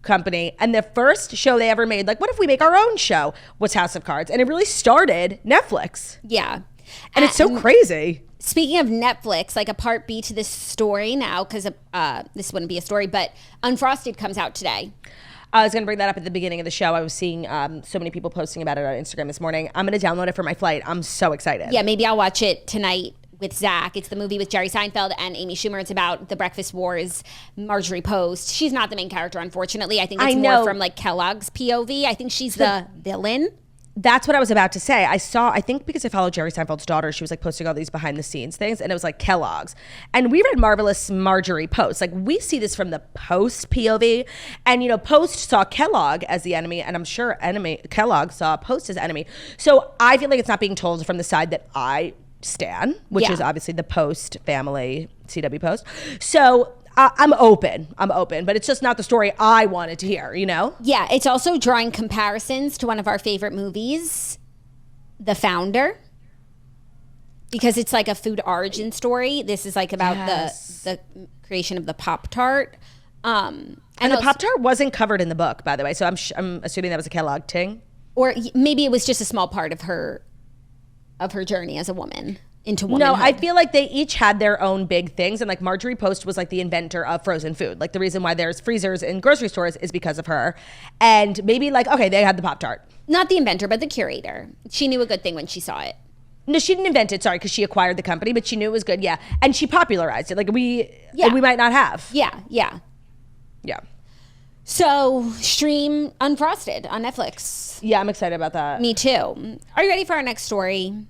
company, and the first show they ever made, like, what if we make our own show, was House of Cards, and it really started Netflix. Yeah. And it's so crazy. Speaking of Netflix, like a part B to this story now, because this wouldn't be a story, but Unfrosted comes out today. I was going to bring that up at the beginning of the show. I was seeing so many people posting about it on Instagram this morning. I'm going to download it for my flight. I'm so excited. Yeah, maybe I'll watch it tonight with Zach. It's the movie with Jerry Seinfeld and Amy Schumer. It's about the Breakfast Wars, Marjorie Post. She's not the main character, unfortunately. I think it's more from like Kellogg's POV. I think she's the villain. That's what I was about to say. I think because I follow Jerry Seinfeld's daughter, she was like posting all these behind the scenes things, and it was like Kellogg's. And we read Marvelous Marjorie Post. Like, we see this from the Post POV. And, you know, Post saw Kellogg as the enemy, and I'm sure Kellogg saw Post as enemy. So I feel like it's not being told from the side that I stan, which is obviously the Post family, CW Post. So I'm open, but it's just not the story I wanted to hear, you know? Yeah, it's also drawing comparisons to one of our favorite movies, The Founder, because it's like a food origin story. This is like about the creation of the Pop-Tart. And the Pop-Tart wasn't covered in the book, by the way, so I'm assuming that was a Kellogg thing. Or maybe it was just a small part of her journey as a woman. Into womanhood. No, I feel like they each had their own big things, and like Marjorie Post was like the inventor of frozen food. Like, the reason why there's freezers in grocery stores is because of her. And maybe like, okay, they had the Pop-Tart. Not the inventor, but the curator. She knew a good thing when she saw it. No, she didn't invent it, sorry, because she acquired the company, but she knew it was good, yeah. And she popularized it. Like, we might not have. Yeah. So, stream Unfrosted on Netflix. Yeah, I'm excited about that. Me too. Are you ready for our next story?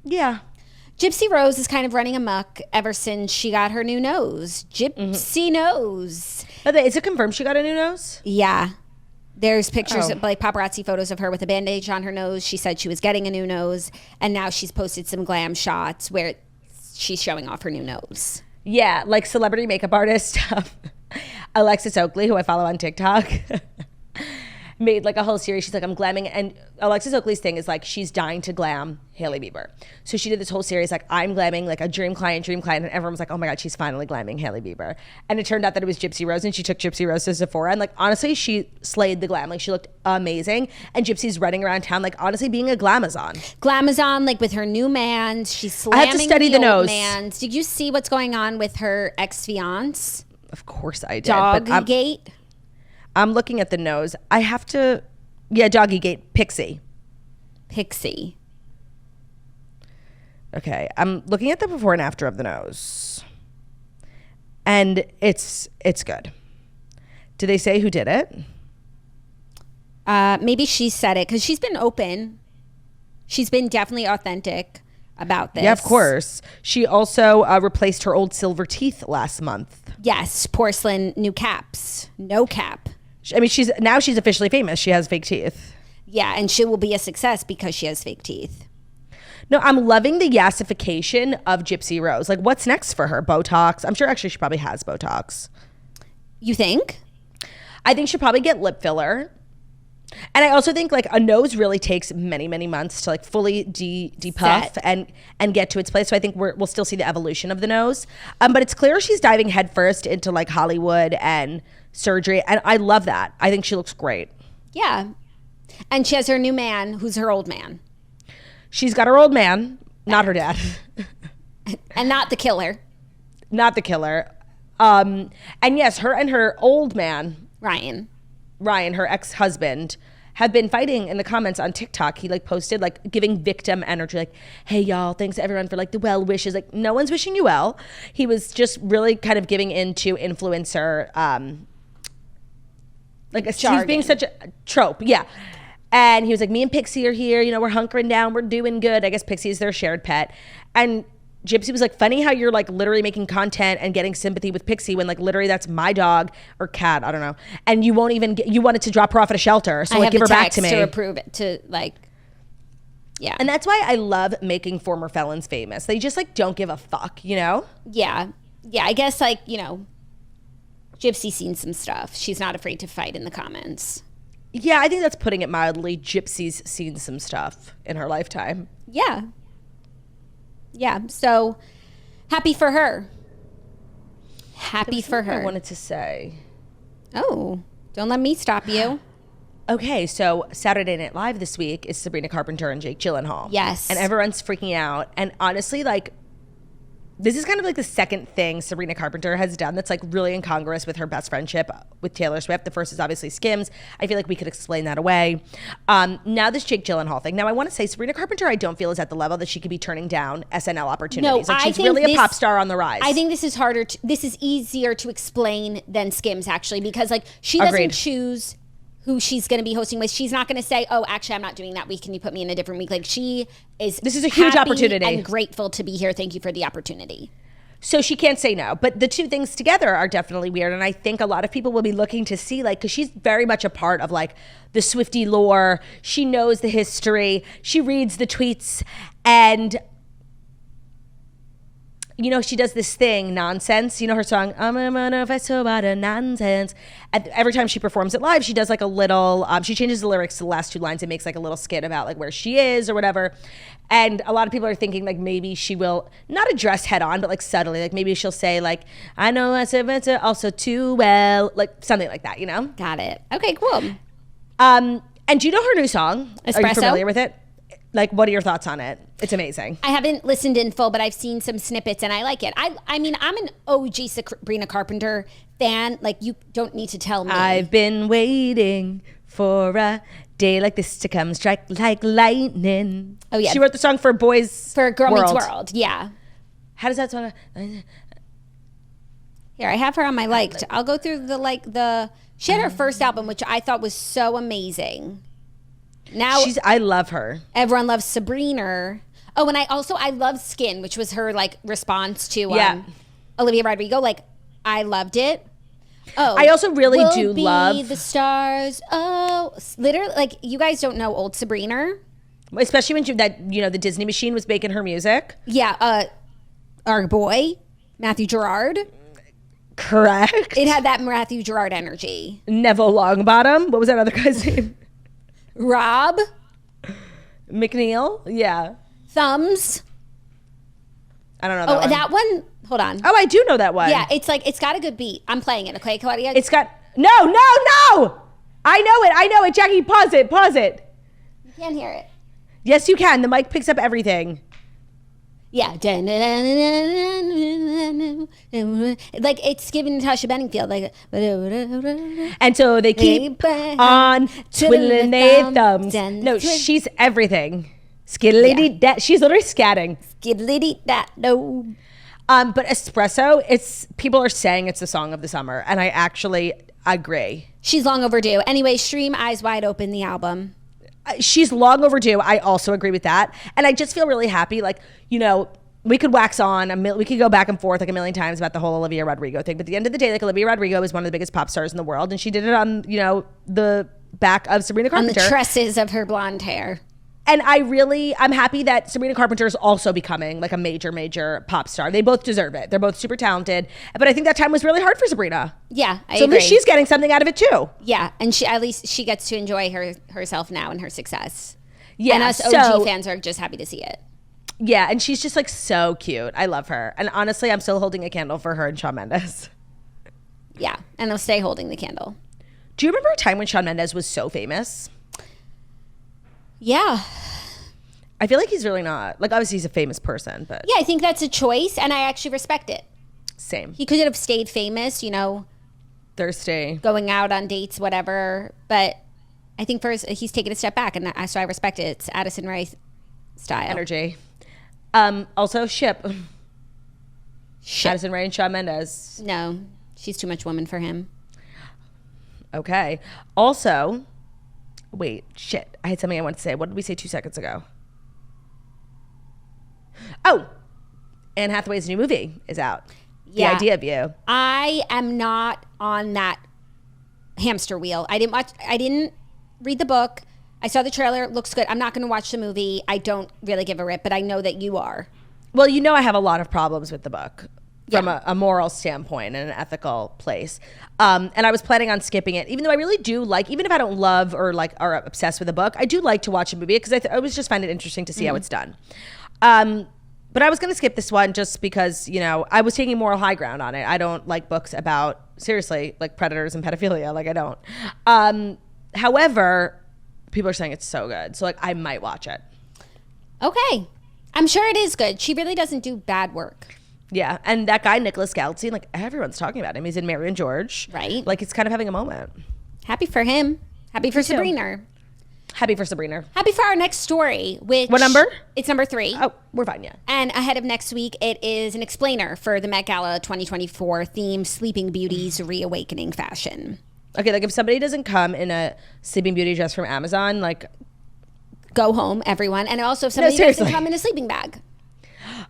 Yeah. Gypsy Rose is kind of running amok ever since she got her new nose. Gypsy nose. By the way, is it confirmed she got a new nose? Yeah. There's pictures, like paparazzi photos of her with a bandage on her nose. She said she was getting a new nose. And now she's posted some glam shots where she's showing off her new nose. Yeah, like celebrity makeup artist Alexis Oakley, who I follow on TikTok, made like a whole series. She's like, I'm glamming. And Alexis Oakley's thing is like, she's dying to glam Hailey Bieber. So she did this whole series like, I'm glamming like a dream client. And everyone was like, oh my God, she's finally glamming Hailey Bieber. And it turned out that it was Gypsy Rose, and she took Gypsy Rose to Sephora. And like, honestly, she slayed the glam. Like, she looked amazing. And Gypsy's running around town, like, honestly being a glamazon. Glamazon, like with her new man. She's slamming I have to study the nose. Mans. Did you see what's going on with her ex-fiance? Of course I did. Doggygate? I'm looking at the nose. I have to... Yeah, Doggygate. Pixie. Okay, I'm looking at the before and after of the nose. And it's good. Did they say who did it? Maybe she said it, because she's been open. She's been definitely authentic about this. Yeah, of course. She also replaced her old silver teeth last month. Yes, porcelain, new caps. No cap. I mean, she's officially famous. She has fake teeth. Yeah, and she will be a success because she has fake teeth. No, I'm loving the yassification of Gypsy Rose. Like, what's next for her? Botox? I'm sure actually she probably has Botox. You think? I think she'll probably get lip filler. And I also think like a nose really takes many, many months to like fully depuff and get to its place. So I think we'll still see the evolution of the nose. But it's clear she's diving headfirst into like Hollywood and surgery. And I love that. I think she looks great. Yeah. And she has her new man, who's her old man. She's got her old man, not her dad. And not the killer. Not the killer. And yes, her and her old man, Ryan, her ex-husband, have been fighting in the comments on TikTok. He like posted like giving victim energy, like, hey y'all, thanks everyone for like the well wishes. Like, no one's wishing you well. He was just really kind of giving into influencer, like he's being such a trope. Yeah. And he was like, me and Pixie are here, you know, we're hunkering down, we're doing good. I guess Pixie is their shared pet. And Gypsy was like, funny how you're like literally making content and getting sympathy with Pixie when like literally that's my dog or cat, I don't know. And you won't even you wanted to drop her off at a shelter. So like give her back to me. To approve it, to like, yeah. And that's why I love making former felons famous. They just like don't give a fuck, you know? Yeah. Yeah, I guess like, you know, Gypsy's seen some stuff. She's not afraid to fight in the comments. Yeah, I think that's putting it mildly. Gypsy's seen some stuff in her lifetime. Yeah. Yeah, so happy for her. Happy for her. I wanted to say. Oh, don't let me stop you. Okay, so Saturday Night Live this week is Sabrina Carpenter and Jake Gyllenhaal. Yes. And everyone's freaking out. And honestly, like, this is kind of like the second thing Sabrina Carpenter has done that's like really incongruous with her best friendship with Taylor Swift. The first is obviously Skims. I feel like we could explain that away. Now this Jake Gyllenhaal thing. Now I want to say Sabrina Carpenter I don't feel is at the level that she could be turning down SNL opportunities. No, like she's really a pop star on the rise. I think this is harder. This is easier to explain than Skims actually, because like she doesn't choose who she's going to be hosting with. She's not going to say, oh, actually, I'm not doing that week. Can you put me in a different week? Like she is This is a huge opportunity. And grateful to be here. Thank you for the opportunity. So she can't say no. But the two things together are definitely weird. And I think a lot of people will be looking to see, like, because she's very much a part of, like, the Swiftie lore. She knows the history. She reads the tweets. And, you know, she does this thing, Nonsense. You know her song, I'm a manifesto about a nonsense. And every time she performs it live, she does, like, a little, she changes the lyrics to the last two lines and makes, like, a little skit about, like, where she is or whatever. And a lot of people are thinking, like, maybe she will not address head on, but, like, subtly. Like, maybe she'll say, like, I know I said Venta also too well. Like, something like that, you know? Got it. Okay, cool. And do you know her new song? Espresso? Are you familiar with it? Like, what are your thoughts on it? It's amazing. I haven't listened in full, but I've seen some snippets and I like it. I mean, I'm an OG Sabrina Carpenter fan. Like, you don't need to tell me. I've been waiting for a day like this to come strike like lightning. Oh, yeah. She wrote the song for Girl Meets World. Yeah. How does that song? Here, I have her on my liked. I'll go through she had her first album, which I thought was so amazing. Now I love her. Everyone loves Sabrina. Oh, and I love Skin, which was her like response to Olivia Rodrigo. Like, I loved it. Oh, I also really do be love the stars. Oh, literally, like, you guys don't know old Sabrina, especially when the Disney Machine was making her music. Yeah, our boy Matthew Gerard. Correct. It had that Matthew Gerard energy. Neville Longbottom. What was that other guy's name? Rob McNeil. Yeah. Thumbs. I don't know that one. Hold on. Oh, I do know that one. Yeah, it's like, it's got a good beat. I'm playing it, okay, Claudia? It's got no. I know it. Jackie, pause it. You can't hear it. Yes, you can. The mic picks up everything. Yeah. Like, it's giving Natasha Bedingfield. Like, and so they keep on twiddling their thumbs. No, she's everything. Skiddly dat. She's literally scatting. Skiddly dat. No. But Espresso, people are saying it's the song of the summer, and I actually agree. She's long overdue. Anyway, stream Eyes Wide Open, the album. She's long overdue. I also agree with that. And I just feel really happy. Like, you know, we could wax on, we could go back and forth like a million times about the whole Olivia Rodrigo thing. But at the end of the day, like, Olivia Rodrigo is one of the biggest pop stars in the world. And she did it on, you know, the back of Sabrina Carpenter. On the tresses of her blonde hair. And I'm happy that Sabrina Carpenter is also becoming like a major pop star. They both deserve it. They're both super talented. But I think that time was really hard for Sabrina. Yeah, I agree. So at least she's getting something out of it too. Yeah, and at least she gets to enjoy herself now and her success. Yeah, and us OG fans are just happy to see it. Yeah, and she's just like so cute. I love her. And honestly, I'm still holding a candle for her and Shawn Mendes. Yeah, and they'll stay holding the candle. Do you remember a time when Shawn Mendes was so famous? Yeah. I feel like he's really not. Like, obviously he's a famous person, but yeah, I think that's a choice, and I actually respect it. Same. He could have stayed famous, you know, thirsty, going out on dates, whatever. But I think first he's taken a step back, and so I respect it. It's Addison Rae style energy. Also, ship Addison Rae and Shawn Mendes. No, she's too much woman for him. Okay. Also, wait, shit. I had something I wanted to say. What did we say 2 seconds ago? Oh, Anne Hathaway's new movie is out. Yeah. The Idea of You. I am not on that hamster wheel. I didn't read the book. I saw the trailer. It looks good. I'm not going to watch the movie. I don't really give a rip, but I know that you are. Well, you know I have a lot of problems with the book from a moral standpoint and an ethical place. And I was planning on skipping it, even though I really do like, even if I don't love or like are obsessed with a book, I do like to watch a movie because I always just find it interesting to see how it's done. But I was going to skip this one just because, you know, I was taking moral high ground on it. I don't like books about seriously like predators and pedophilia. Like I don't. However, people are saying it's so good. So like I might watch it. Okay. I'm sure it is good. She really doesn't do bad work. Yeah. And that guy, Nicholas Galitzine, like everyone's talking about him. He's in Mary and George. Right. Like he's kind of having a moment. Happy for him. Happy for Sabrina. Happy for Sabrina. Happy for our next story, which... What number? It's number 3. Oh, we're fine, yeah. And ahead of next week, it is an explainer for the Met Gala 2024 theme, Sleeping Beauties, Reawakening Fashion. Okay, like if somebody doesn't come in a Sleeping Beauty dress from Amazon, like... Go home, everyone. And also if somebody doesn't come in a sleeping bag.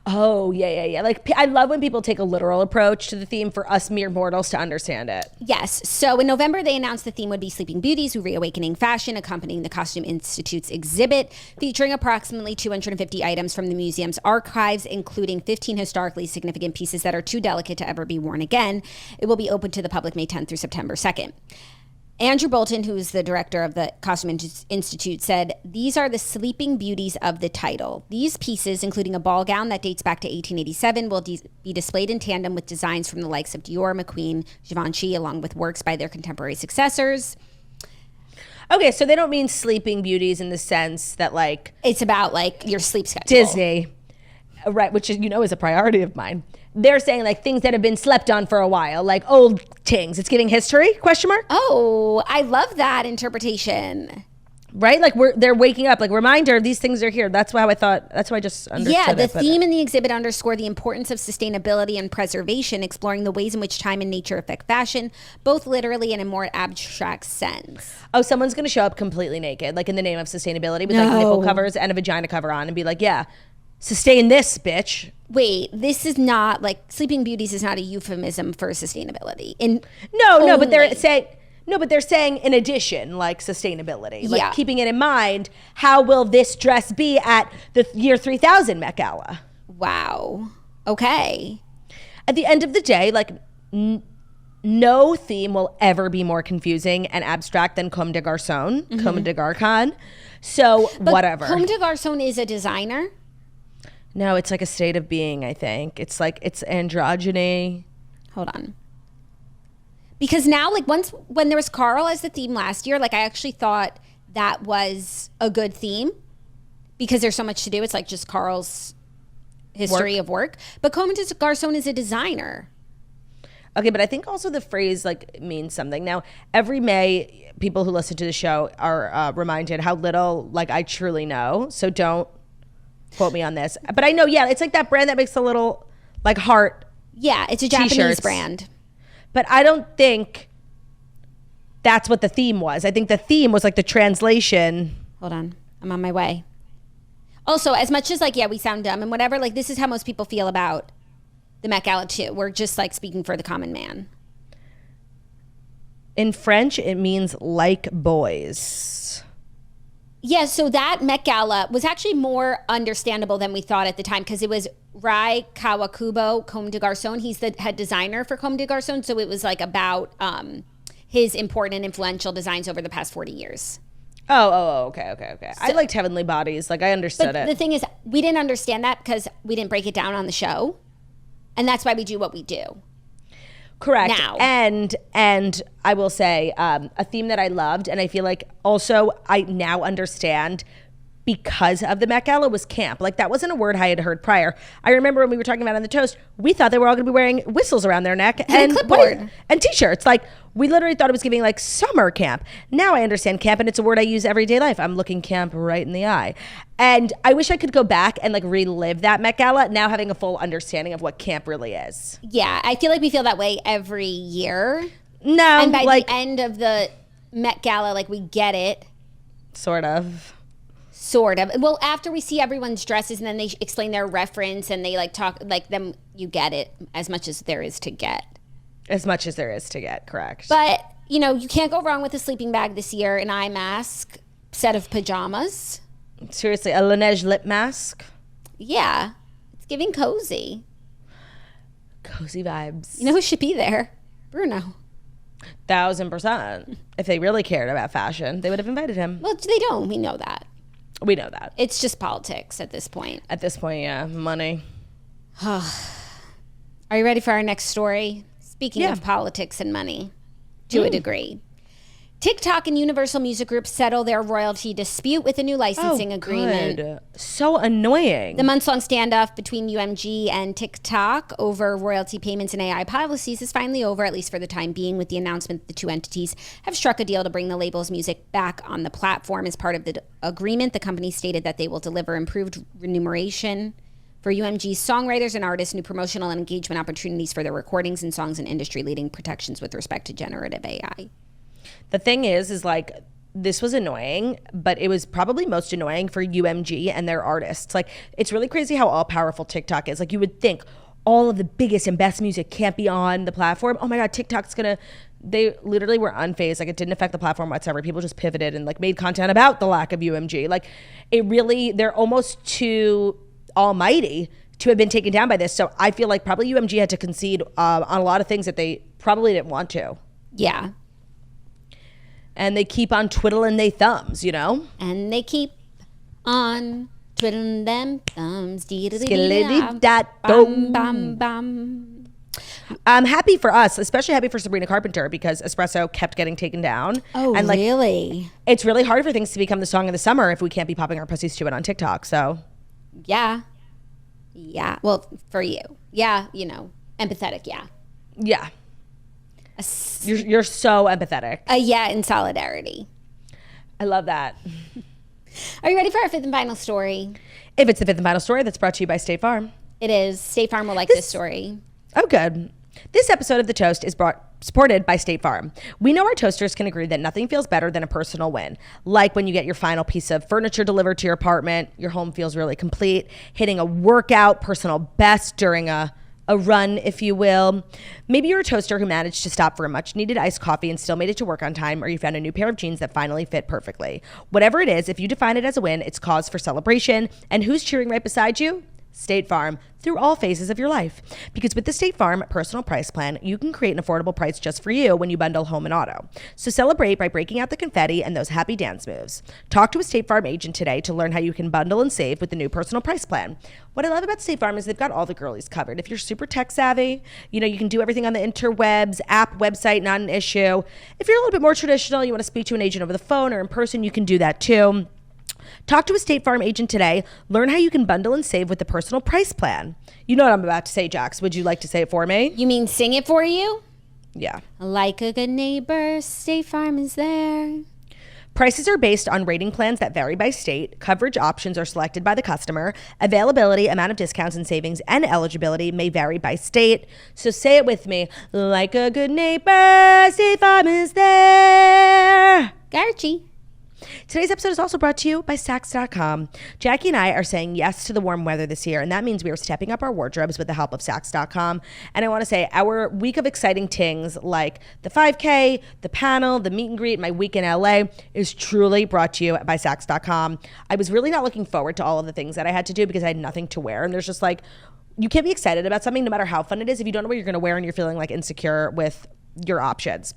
Oh, yeah. Like, I love when people take a literal approach to the theme for us mere mortals to understand it. Yes. So in November, they announced the theme would be Sleeping Beauties, Reawakening Fashion, accompanying the Costume Institute's exhibit, featuring approximately 250 items from the museum's archives, including 15 historically significant pieces that are too delicate to ever be worn again. It will be open to the public May 10th through September 2nd. Andrew Bolton, who's the director of the Costume Institute, said, "These are the sleeping beauties of the title. These pieces, including a ball gown that dates back to 1887, will be displayed in tandem with designs from the likes of Dior, McQueen, Givenchy, along with works by their contemporary successors." Okay, so they don't mean sleeping beauties in the sense that, like... It's about, like, your sleep schedule. Disney, right, which, is a priority of mine. They're saying like things that have been slept on for a while, like old things. It's giving history, question mark? Oh, I love that interpretation. Right? Like they're waking up, like reminder, these things are here. That's why I just understood Yeah, the it, theme in the exhibit underscore the importance of sustainability and preservation, exploring the ways in which time and nature affect fashion, both literally and in a more abstract sense. Oh, someone's going to show up completely naked, like in the name of sustainability with like nipple covers and a vagina cover on and be like, yeah, sustain this, bitch. Wait, this is not like Sleeping Beauties is not a euphemism for sustainability. No, but they're saying in addition, like sustainability, like keeping it in mind. How will this dress be at the year 3000 Met Gala? Wow. Okay. At the end of the day, like no theme will ever be more confusing and abstract than Comme des Garçons, Comme des Garçons. So whatever. Comme des Garçons is a designer. No, it's like a state of being, I think. It's like, it's androgyny. Hold on. Because now, like when there was Carl as the theme last year, like I actually thought that was a good theme because there's so much to do. It's like just Carl's history of work. But Comme des Garçons is a designer. Okay, but I think also the phrase like means something. Now, every May, people who listen to the show are reminded how little like I truly know. So don't quote me on this, but I know, yeah, it's like that brand that makes a little like heart. Yeah, it's a Japanese brand. But I don't think that's what the theme was. I think the theme was like the translation. Hold on, I'm on my way. Also, as much as like, yeah, we sound dumb and whatever, like this is how most people feel about the Met Gala too. We're just like speaking for the common man. In French, it means like boys. Yeah, so that Met Gala was actually more understandable than we thought at the time because it was Rai Kawakubo, Comme des Garçons. He's the head designer for Comme des Garçons, so it was like about his important and influential designs over the past 40 years. Oh, okay. So, I liked Heavenly Bodies. Like, I understood it. The thing is, we didn't understand that because we didn't break it down on the show, and that's why we do what we do. Correct. Now. And I will say a theme that I loved, and I feel like also I now understand because of the Met Gala, was camp. Like that wasn't a word I had heard prior. I remember when we were talking about on the toast, we thought they were all going to be wearing whistles around their neck and a clipboard and t-shirts. Like we literally thought it was giving like summer camp. Now I understand camp, and it's a word I use everyday life. I'm looking camp right in the eye. And I wish I could go back and like relive that Met Gala, now having a full understanding of what camp really is. Yeah, I feel like we feel that way every year. No, and by the end of the Met Gala, like we get it. Sort of. Well, after we see everyone's dresses and then they explain their reference and they like talk like them, you get it as much as there is to get. As much as there is to get, correct. But, you know, you can't go wrong with a sleeping bag this year, an eye mask, set of pajamas. Seriously, a Laneige lip mask. Yeah, it's giving cozy. Cozy vibes. You know who should be there? Bruno. 1000%. If they really cared about fashion, they would have invited him. Well, they don't. We know that. We know that. It's just politics at this point. At this point, yeah. Money. Are you ready for our next story? Speaking of politics and money, to a degree. TikTok and Universal Music Group settle their royalty dispute with a new licensing agreement. Good. So annoying. The months-long standoff between UMG and TikTok over royalty payments and AI policies is finally over, at least for the time being, with the announcement that the two entities have struck a deal to bring the label's music back on the platform. As part of the agreement, the company stated that they will deliver improved remuneration for UMG's songwriters and artists, new promotional and engagement opportunities for their recordings and songs, and industry-leading protections with respect to generative AI. The thing is like, this was annoying, but it was probably most annoying for UMG and their artists. Like, it's really crazy how all-powerful TikTok is. Like, you would think all of the biggest and best music can't be on the platform. Oh my God, TikTok's gonna... They literally were unfazed. Like, it didn't affect the platform whatsoever. People just pivoted and like made content about the lack of UMG. Like, it really... They're almost too almighty to have been taken down by this. So I feel like probably UMG had to concede on a lot of things that they probably didn't want to. Yeah. And they keep on twiddling their thumbs, you know? And they keep on twiddling them thumbs. Bam, bam, bam. I'm happy for us, especially happy for Sabrina Carpenter, because Espresso kept getting taken down. Oh, and like, really? It's really hard for things to become the song of the summer if we can't be popping our pussies to it on TikTok, so. Yeah. Yeah. Well, for you. Yeah, you know, empathetic, yeah. Yeah. You're so empathetic. Yeah, in solidarity. I love that. Are you ready for our fifth and final story? If it's the fifth and final story, that's brought to you by State Farm. It is. State Farm will like this story. Oh, good. This episode of The Toast is supported by State Farm. We know our toasters can agree that nothing feels better than a personal win. Like when you get your final piece of furniture delivered to your apartment, your home feels really complete, hitting a workout personal best during a run, if you will. Maybe you're a toaster who managed to stop for a much needed iced coffee and still made it to work on time, or you found a new pair of jeans that finally fit perfectly. Whatever it is, if you define it as a win, it's cause for celebration. And who's cheering right beside you? State Farm, through all phases of your life. Because with the State Farm personal price plan, you can create an affordable price just for you when you bundle home and auto. So celebrate by breaking out the confetti and those happy dance moves. Talk to a State Farm agent today to learn how you can bundle and save with the new personal price plan. What I love about State Farm is they've got all the girlies covered. If you're super tech savvy, you know, you can do everything on the interwebs, app, website, not an issue. If you're a little bit more traditional, you want to speak to an agent over the phone or in person, you can do that too. Talk to a State Farm agent today. Learn how you can bundle and save with the personal price plan. You know what I'm about to say, Jax. Would you like to say it for me? You mean sing it for you? Yeah. Like a good neighbor, State Farm is there. Prices are based on rating plans that vary by state. Coverage options are selected by the customer. Availability, amount of discounts and savings, and eligibility may vary by state. So say it with me. Like a good neighbor, State Farm is there. Garchi. Today's episode is also brought to you by Saks.com. Jackie and I are saying yes to the warm weather this year, and that means we are stepping up our wardrobes with the help of Saks.com. And I want to say our week of exciting tings like the 5K, the panel, the meet and greet, my week in LA is truly brought to you by Saks.com. I was really not looking forward to all of the things that I had to do because I had nothing to wear. And there's just like, you can't be excited about something no matter how fun it is if you don't know what you're going to wear and you're feeling like insecure with your options.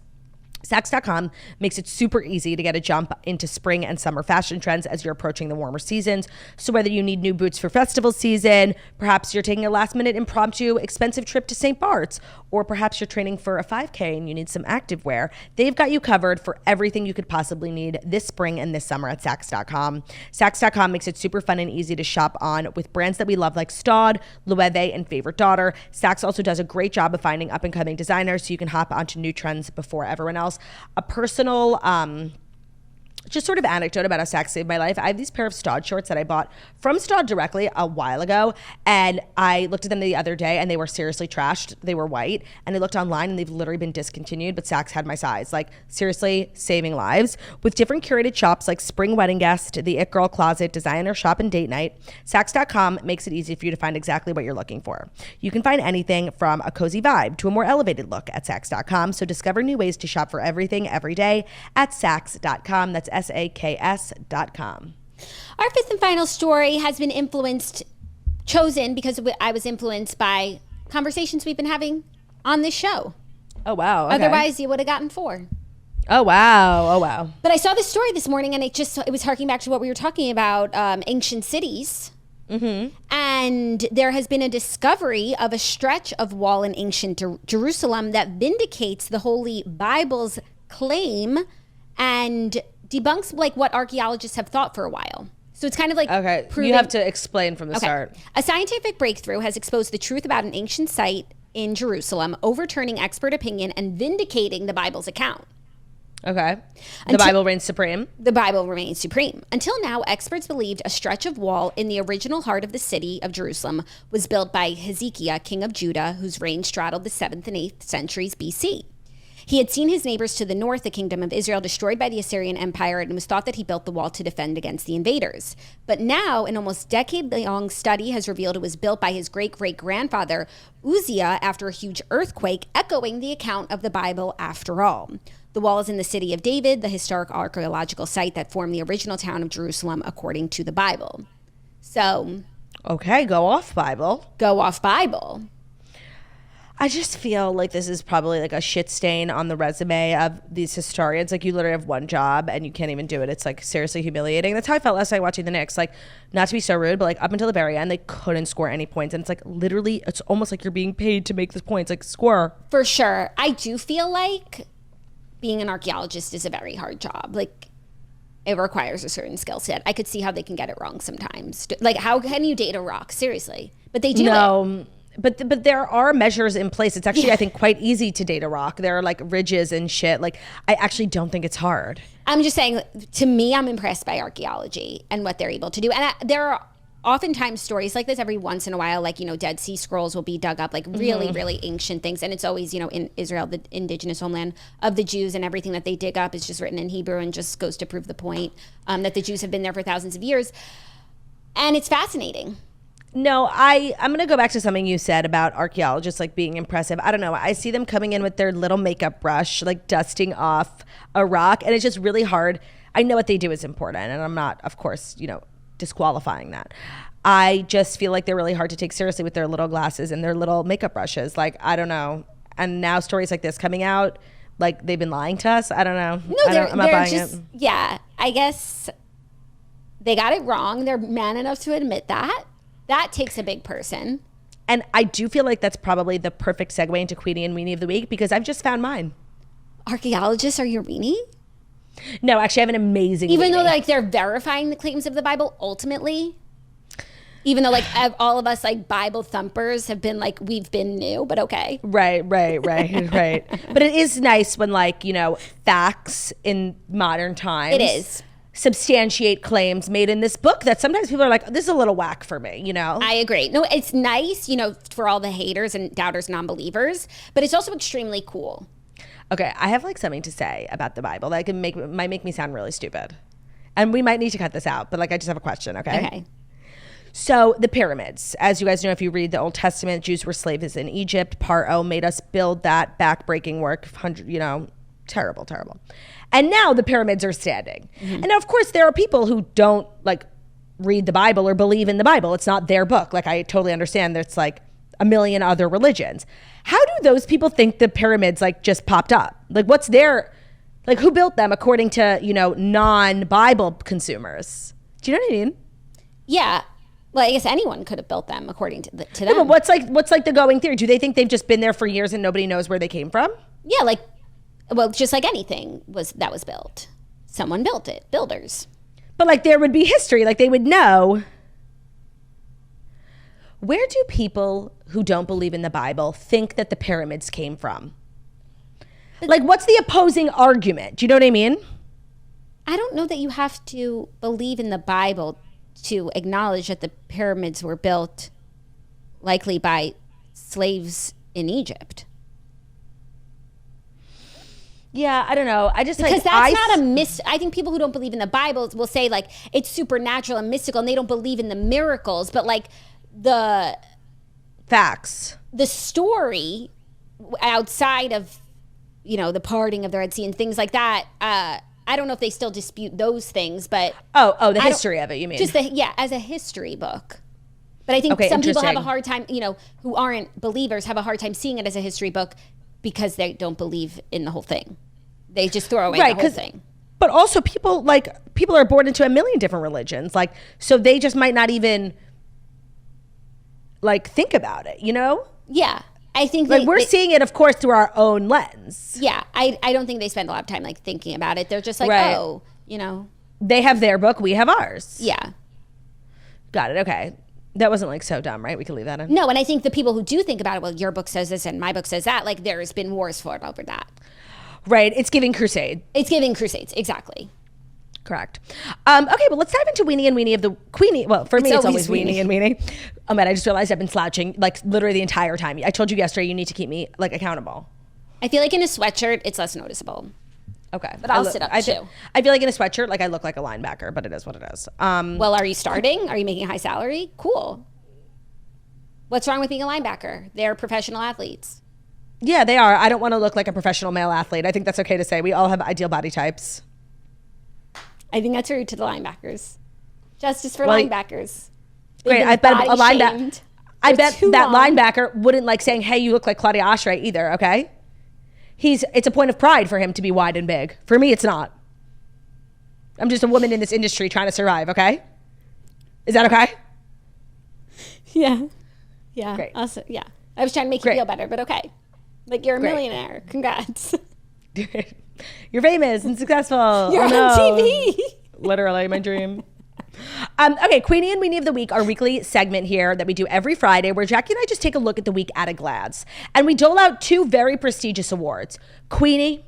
Saks.com makes it super easy to get a jump into spring and summer fashion trends as you're approaching the warmer seasons. So whether you need new boots for festival season, perhaps you're taking a last minute impromptu expensive trip to St. Bart's, or perhaps you're training for a 5K and you need some activewear, they've got you covered for everything you could possibly need this spring and this summer at Saks.com. Saks.com makes it super fun and easy to shop on with brands that we love like Staud, Loewe, and Favorite Daughter. Saks also does a great job of finding up and coming designers so you can hop onto new trends before everyone else. A personal just sort of anecdote about how Saks saved my life. I have these pair of Staud shorts that I bought from Staud directly a while ago, and I looked at them the other day and they were seriously trashed. They were white, and I looked online and they've literally been discontinued, but Saks had my size. Like, seriously, saving lives. With different curated shops like Spring Wedding Guest, the It Girl Closet, Designer Shop, and Date Night, Saks.com makes it easy for you to find exactly what you're looking for. You can find anything from a cozy vibe to a more elevated look at Saks.com, so discover new ways to shop for everything every day at Saks.com. That's Saks.com. Our fifth and final story has been chosen because I was influenced by conversations we've been having on this show. Oh, wow. Okay. Otherwise, you would have gotten 4. Oh, wow. Oh, wow. But I saw this story this morning, and it was harking back to what we were talking about, ancient cities. And there has been a discovery of a stretch of wall in ancient Jerusalem that vindicates the Holy Bible's claim and debunks like what archaeologists have thought for a while. So it's kind of like you have to explain from the start. A scientific breakthrough has exposed the truth about an ancient site in Jerusalem, overturning expert opinion and vindicating the Bible's account. Okay. The Bible reigns supreme. The Bible remains supreme. Until now, experts believed a stretch of wall in the original heart of the city of Jerusalem was built by Hezekiah, king of Judah, whose reign straddled the 7th and 8th centuries BC. He had seen his neighbors to the north, the kingdom of Israel, destroyed by the Assyrian Empire, and was thought that he built the wall to defend against the invaders. But now, an almost decade-long study has revealed it was built by his great-great-grandfather, Uzziah, after a huge earthquake, echoing the account of the Bible after all. The wall is in the city of David, the historic archaeological site that formed the original town of Jerusalem, according to the Bible. So... Okay, go off, Bible. Go off, Bible. I just feel like this is probably like a shit stain on the resume of these historians. Like, you literally have one job and you can't even do it. It's like seriously humiliating. That's how I felt last night watching the Knicks. Like, not to be so rude, but like up until the very end, they couldn't score any points. And it's like literally, it's almost like you're being paid to make this points. Like, score. For sure. I do feel like being an archaeologist is a very hard job. Like, it requires a certain skill set. I could see how they can get it wrong sometimes. Like, how can you date a rock? Seriously. But they do it. But there are measures in place. It's actually, I think, quite easy to date a rock. There are like ridges and shit. Like, I actually don't think it's hard. I'm just saying, to me, I'm impressed by archaeology and what they're able to do. And there are oftentimes stories like this every once in a while, like, you know, Dead Sea Scrolls will be dug up, like really, really ancient things. And it's always, you know, in Israel, the indigenous homeland of the Jews, and everything that they dig up is just written in Hebrew and just goes to prove the point that the Jews have been there for thousands of years. And it's fascinating. No, I'm going to go back to something you said about archaeologists like being impressive. I don't know. I see them coming in with their little makeup brush, like dusting off a rock. And it's just really hard. I know what they do is important. And I'm not, of course, you know, disqualifying that. I just feel like they're really hard to take seriously with their little glasses and their little makeup brushes. Like, I don't know. And now stories like this coming out, like they've been lying to us. I don't know. No, I'm not buying it. Yeah, I guess they got it wrong. They're man enough to admit that. That takes a big person. And I do feel like that's probably the perfect segue into Queenie and Weenie of the week, because I've just found mine. Archaeologists are your Weenie? No, actually I have an amazing Even Weenie. though like they're verifying the claims of the Bible ultimately? Even though like all of us like Bible thumpers have been like, we've been new, but okay. Right. But it is nice when like, you know, facts in modern times. It is. Substantiate claims made in this book that sometimes people are like, this is a little whack for me, you know? I agree. No, it's nice, you know, for all the haters and doubters, non-believers, but it's also extremely cool. Okay, I have like something to say about the Bible that might make me sound really stupid. And we might need to cut this out, but like I just have a question, okay? Okay. So the pyramids, as you guys know, if you read the Old Testament, Jews were slaves in Egypt. Paro made us build that back-breaking work, you know, terrible. And now the pyramids are standing. And now, of course, there are people who don't like read the Bible or believe in the Bible. It's not their book. Like, I totally understand there's like a million other religions. How do those people think the pyramids like just popped up? Like, what's their, like, who built them according to, you know, non-Bible consumers? Do you know what I mean? Yeah. Well, I guess anyone could have built them according to them. Yeah, but what's like the going theory? Do they think they've just been there for years and nobody knows where they came from? Yeah, like, well, just like anything that was built. Someone built it. Builders. But like there would be history. Like they would know. Where do people who don't believe in the Bible think that the pyramids came from? Like, what's the opposing argument? Do you know what I mean? I don't know that you have to believe in the Bible to acknowledge that the pyramids were built likely by slaves in Egypt. Yeah, I don't know. I just because that's not a I think people who don't believe in the Bible will say like it's supernatural and mystical, and they don't believe in the miracles. But like the facts, the story outside of, you know, the parting of the Red Sea and things like that. I don't know if they still dispute those things, but the history of it. You mean just as a history book. But I think some people have a hard time, you know, who aren't believers have a hard time seeing it as a history book because they don't believe in the whole thing. They just throw away the whole thing. But also people are born into a million different religions. Like, so they just might not even like think about it, you know? Yeah. I think like we're seeing it, of course, through our own lens. Yeah. I don't think they spend a lot of time like thinking about it. They're just like, Right. oh, you know. They have their book, we have ours. Yeah. Got it. Okay. That wasn't like so dumb, right? We could leave that in. No, and I think the people who do think about it, well, your book says this and my book says that, like there's been wars fought over that. Right. It's giving crusade. It's giving crusades. Exactly. Correct. Okay, well, let's dive into Weenie and Weenie of the Queenie. Well, for me, it's always Weenie and Weenie. Oh, man, I just realized I've been slouching like literally the entire time. I told you yesterday you need to keep me like accountable. I feel like in a sweatshirt, it's less noticeable. Okay. But I'll sit up too. I feel like in a sweatshirt, like I look like a linebacker, but it is what it is. Well, are you starting? Are you making a high salary? Cool. What's wrong with being a linebacker? They're professional athletes. Yeah, they are. I don't want to look like a professional male athlete. I think that's okay to say. We all have ideal body types. I think that's rude to the linebackers. Justice for linebackers. Great. I bet a linebacker. I bet that linebacker wouldn't like saying, "Hey, you look like Claudia Oshry" either. Okay. It's a point of pride for him to be wide and big. For me, it's not. I'm just a woman in this industry trying to survive. Okay. Is that okay? Yeah. Yeah. Great. Also, yeah. I was trying to make you feel better, but okay. Like you're a millionaire. Congrats. You're famous and successful. You're on TV. Literally my dream. Okay, Queenie and Weenie of the Week, our weekly segment here that we do every Friday, where Jackie and I just take a look at the week at a glance. And we dole out two very prestigious awards, Queenie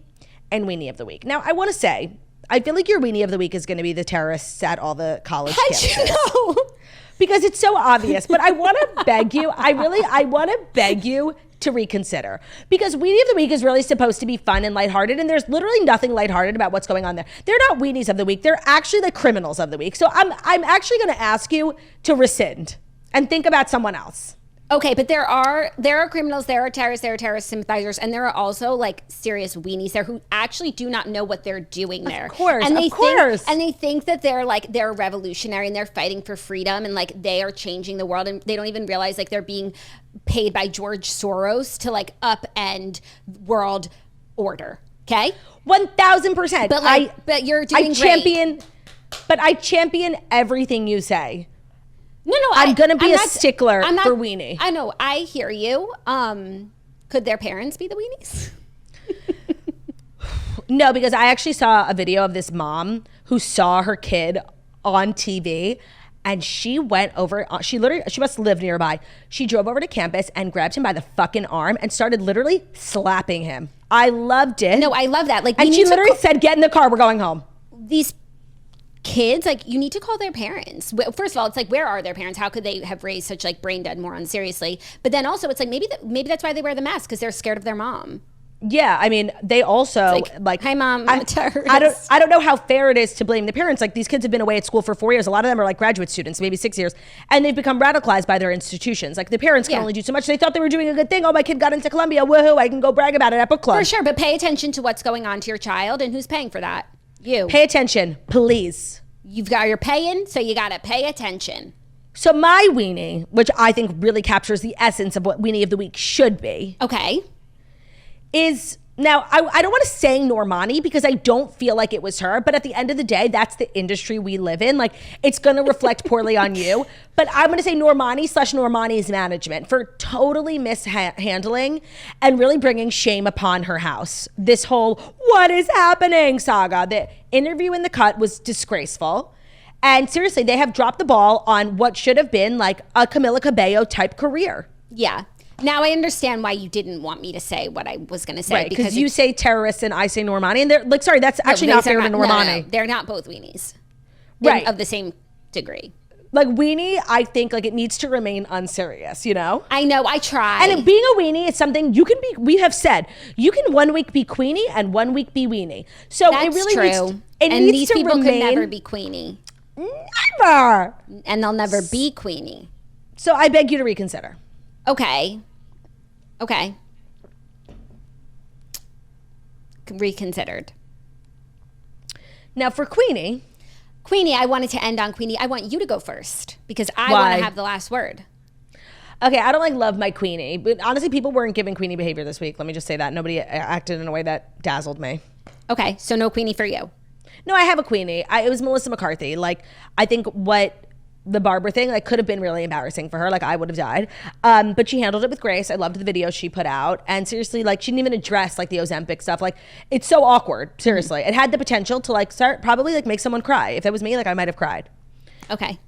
and Weenie of the Week. Now, I want to say, I feel like your Weenie of the Week is going to be the terrorists at all the college campuses. How'd you know? Because it's so obvious. But I want to beg you, I want to beg you to reconsider, because Weenie of the Week is really supposed to be fun and lighthearted, and there's literally nothing lighthearted about what's going on there. They're not Weenies of the Week. They're actually the criminals of the week. So I'm actually going to ask you to rescind and think about someone else. Okay, but there are criminals, there are terrorist sympathizers, and there are also like serious weenies there who actually do not know what they're doing there. Of course. And they think that they're revolutionary and they're fighting for freedom and like they are changing the world, and they don't even realize like they're being paid by George Soros to like upend world order. Okay? 1000%. But you're doing great. But I champion everything you say. No, I'm gonna be a stickler for Weenie. I know, I hear you. Could their parents be the weenies? No, because I actually saw a video of this mom who saw her kid on TV, and she went over. She must live nearby. She drove over to campus and grabbed him by the fucking arm and started literally slapping him. I loved it. No, I love that. Like, and she literally said, "Get in the car. We're going home." These kids, like, you need to call their parents. First of all, it's like, where are their parents? How could they have raised such like brain dead morons? Seriously. But then also, it's like maybe that's why they wear the mask, because they're scared of their mom. Yeah, I mean, they also like, "Hi, Mom, I'm a terrorist." I don't know how fair it is to blame the parents. Like, these kids have been away at school for 4 years. A lot of them are like graduate students, maybe 6 years, and they've become radicalized by their institutions. Like, the parents can only do so much. They thought they were doing a good thing. Oh, my kid got into Columbia. Woohoo! I can go brag about it at book club. For sure, but pay attention to what's going on to your child and who's paying for that. You pay attention, please. You're paying, so you gotta pay attention. So my Weenie, which I think really captures the essence of what Weenie of the Week should be, okay, is now I don't want to say Normani because I don't feel like it was her, but at the end of the day, that's the industry we live in. Like, it's going to reflect poorly on you. But I'm going to say Normani's management for totally mishandling and really bringing shame upon her house. This whole "what is happening" saga. The interview in The Cut was disgraceful. And seriously, they have dropped the ball on what should have been like a Camila Cabello type career. Yeah. Now I understand why you didn't want me to say what I was going to say. Right, because you say terrorists and I say Normani. And they're like, sorry, that's actually not fair to Normani. No, they're not both weenies. Right. Of the same degree. Like, Weenie, I think like it needs to remain unserious, you know? I know, I try. And being a Weenie is something you can be, we have said, you can 1 week be Queenie and 1 week be Weenie. So that's it really true. And these people could never be Queenie. Never. And they'll never be Queenie. So I beg you to reconsider. Okay. Reconsidered. Now for Queenie, I wanted to end on Queenie. I want you to go first because I want to have the last word. Okay, I don't like love my Queenie, but honestly, people weren't giving Queenie behavior this week. Let me just say that. Nobody acted in a way that dazzled me. Okay, so no Queenie for you. No, I have a Queenie. It was Melissa McCarthy. Like, I think what the barber thing like could have been really embarrassing for her. Like I would have died. But she handled it with grace. I loved the video she put out. And seriously, like she didn't even address like the Ozempic stuff. Like it's so awkward. Seriously. It had the potential to like start probably like make someone cry. If it was me, like I might have cried. Okay.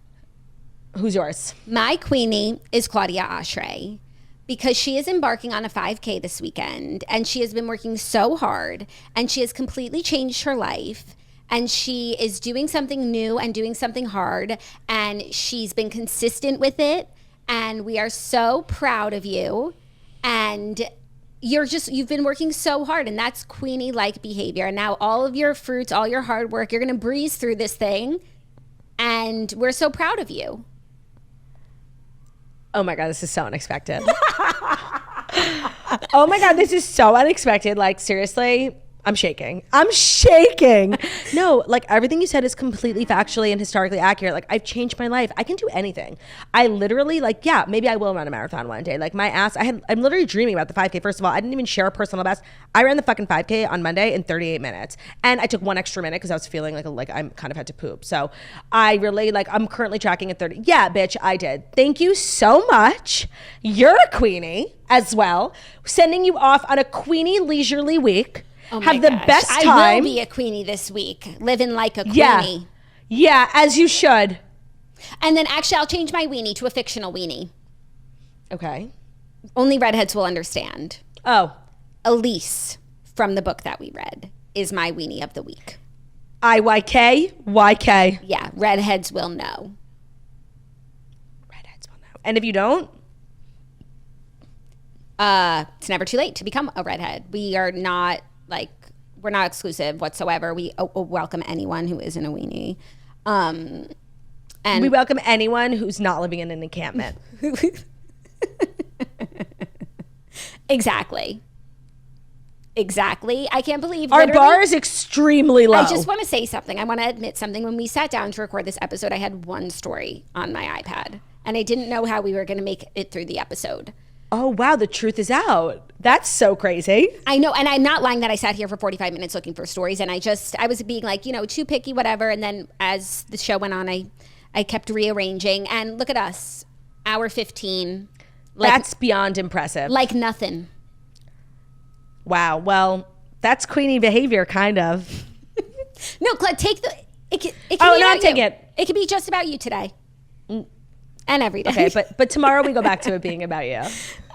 Who's yours? My Queenie is Claudia Oshry, because she is embarking on a 5K this weekend and she has been working so hard and she has completely changed her life. And she is doing something new and doing something hard. And she's been consistent with it. And we are so proud of you. And you've been working so hard. And that's Queenie-like behavior. And now all of your fruits, all your hard work, you're going to breeze through this thing. And we're so proud of you. Oh my God, this is so unexpected. Oh my God, this is so unexpected. Like seriously. I'm shaking. No, like everything you said is completely factually and historically accurate. Like I've changed my life. I can do anything. I literally like, yeah, maybe I will run a marathon one day. Like my ass, I'm literally dreaming about the 5K. First of all, I didn't even share a personal best. I ran the fucking 5K on Monday in 38 minutes. And I took one extra minute because I was feeling like I kind of had to poop. So I really like, I'm currently tracking at 30. Yeah, bitch, I did. Thank you so much. You're a Queenie as well. Sending you off on a Queenie leisurely week. Oh have the gosh. best time. I will be a Queenie this week, living like a Queenie. Yeah, as you should. And then actually I'll change my weenie to a fictional weenie. Okay. Only redheads will understand. Oh. Elise from the book that we read is my weenie of the week. IYK? YK. Yeah, redheads will know. Redheads will know. And if you don't? It's never too late to become a redhead. We are not we're not exclusive whatsoever. We welcome anyone who isn't a weenie. And we welcome anyone who's not living in an encampment. Exactly. I can't believe our bar is extremely low. I just want to say something. I want to admit something. When we sat down to record this episode, I had one story on my iPad and I didn't know how we were going to make it through the episode. Oh, wow. The truth is out. That's so crazy. I know. And I'm not lying that I sat here for 45 minutes looking for stories. And I was being like, too picky, whatever. And then as the show went on, I kept rearranging. And look at us. Hour 15. That's beyond impressive. Like nothing. Wow. Well, that's Queenie behavior, kind of. No, Claude, take the... It can I'm taking it. It could be just about you today. And every day. Okay, but tomorrow we go back to it being about you.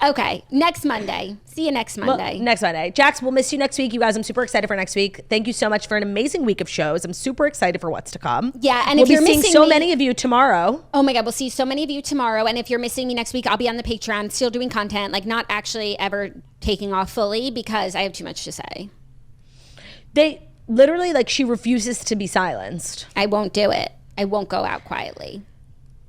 Okay, next Monday. See you next Monday. Well, next Monday. Jax, we'll miss you next week. You guys, I'm super excited for next week. Thank you so much for an amazing week of shows. I'm super excited for what's to come. Yeah, and if you're missing seeing so many of you tomorrow. Oh my God, we'll see so many of you tomorrow. And if you're missing me next week, I'll be on the Patreon, still doing content, like not actually ever taking off fully because I have too much to say. They literally, like, she refuses to be silenced. I won't do it. I won't go out quietly.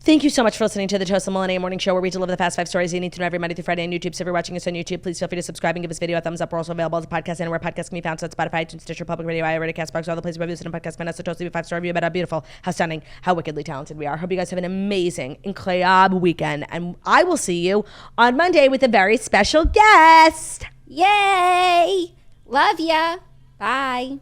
Thank you so much for listening to the Toast the Millennium Morning Show, where we deliver the fast 5 stories you need to know every Monday through Friday on YouTube. So if you're watching us on YouTube, please feel free to subscribe and give this video a thumbs up. We're also available as a podcast anywhere podcasts can be found. So it's Spotify, iTunes, Stitcher, Public Radio, iHeartRadio, Castbox, all the places where we listen to podcasts. Find us. So Toast, leave a 5-star review about how beautiful, how stunning, how wickedly talented we are. Hope you guys have an amazing, incroyable weekend. And I will see you on Monday with a very special guest. Yay! Love ya. Bye.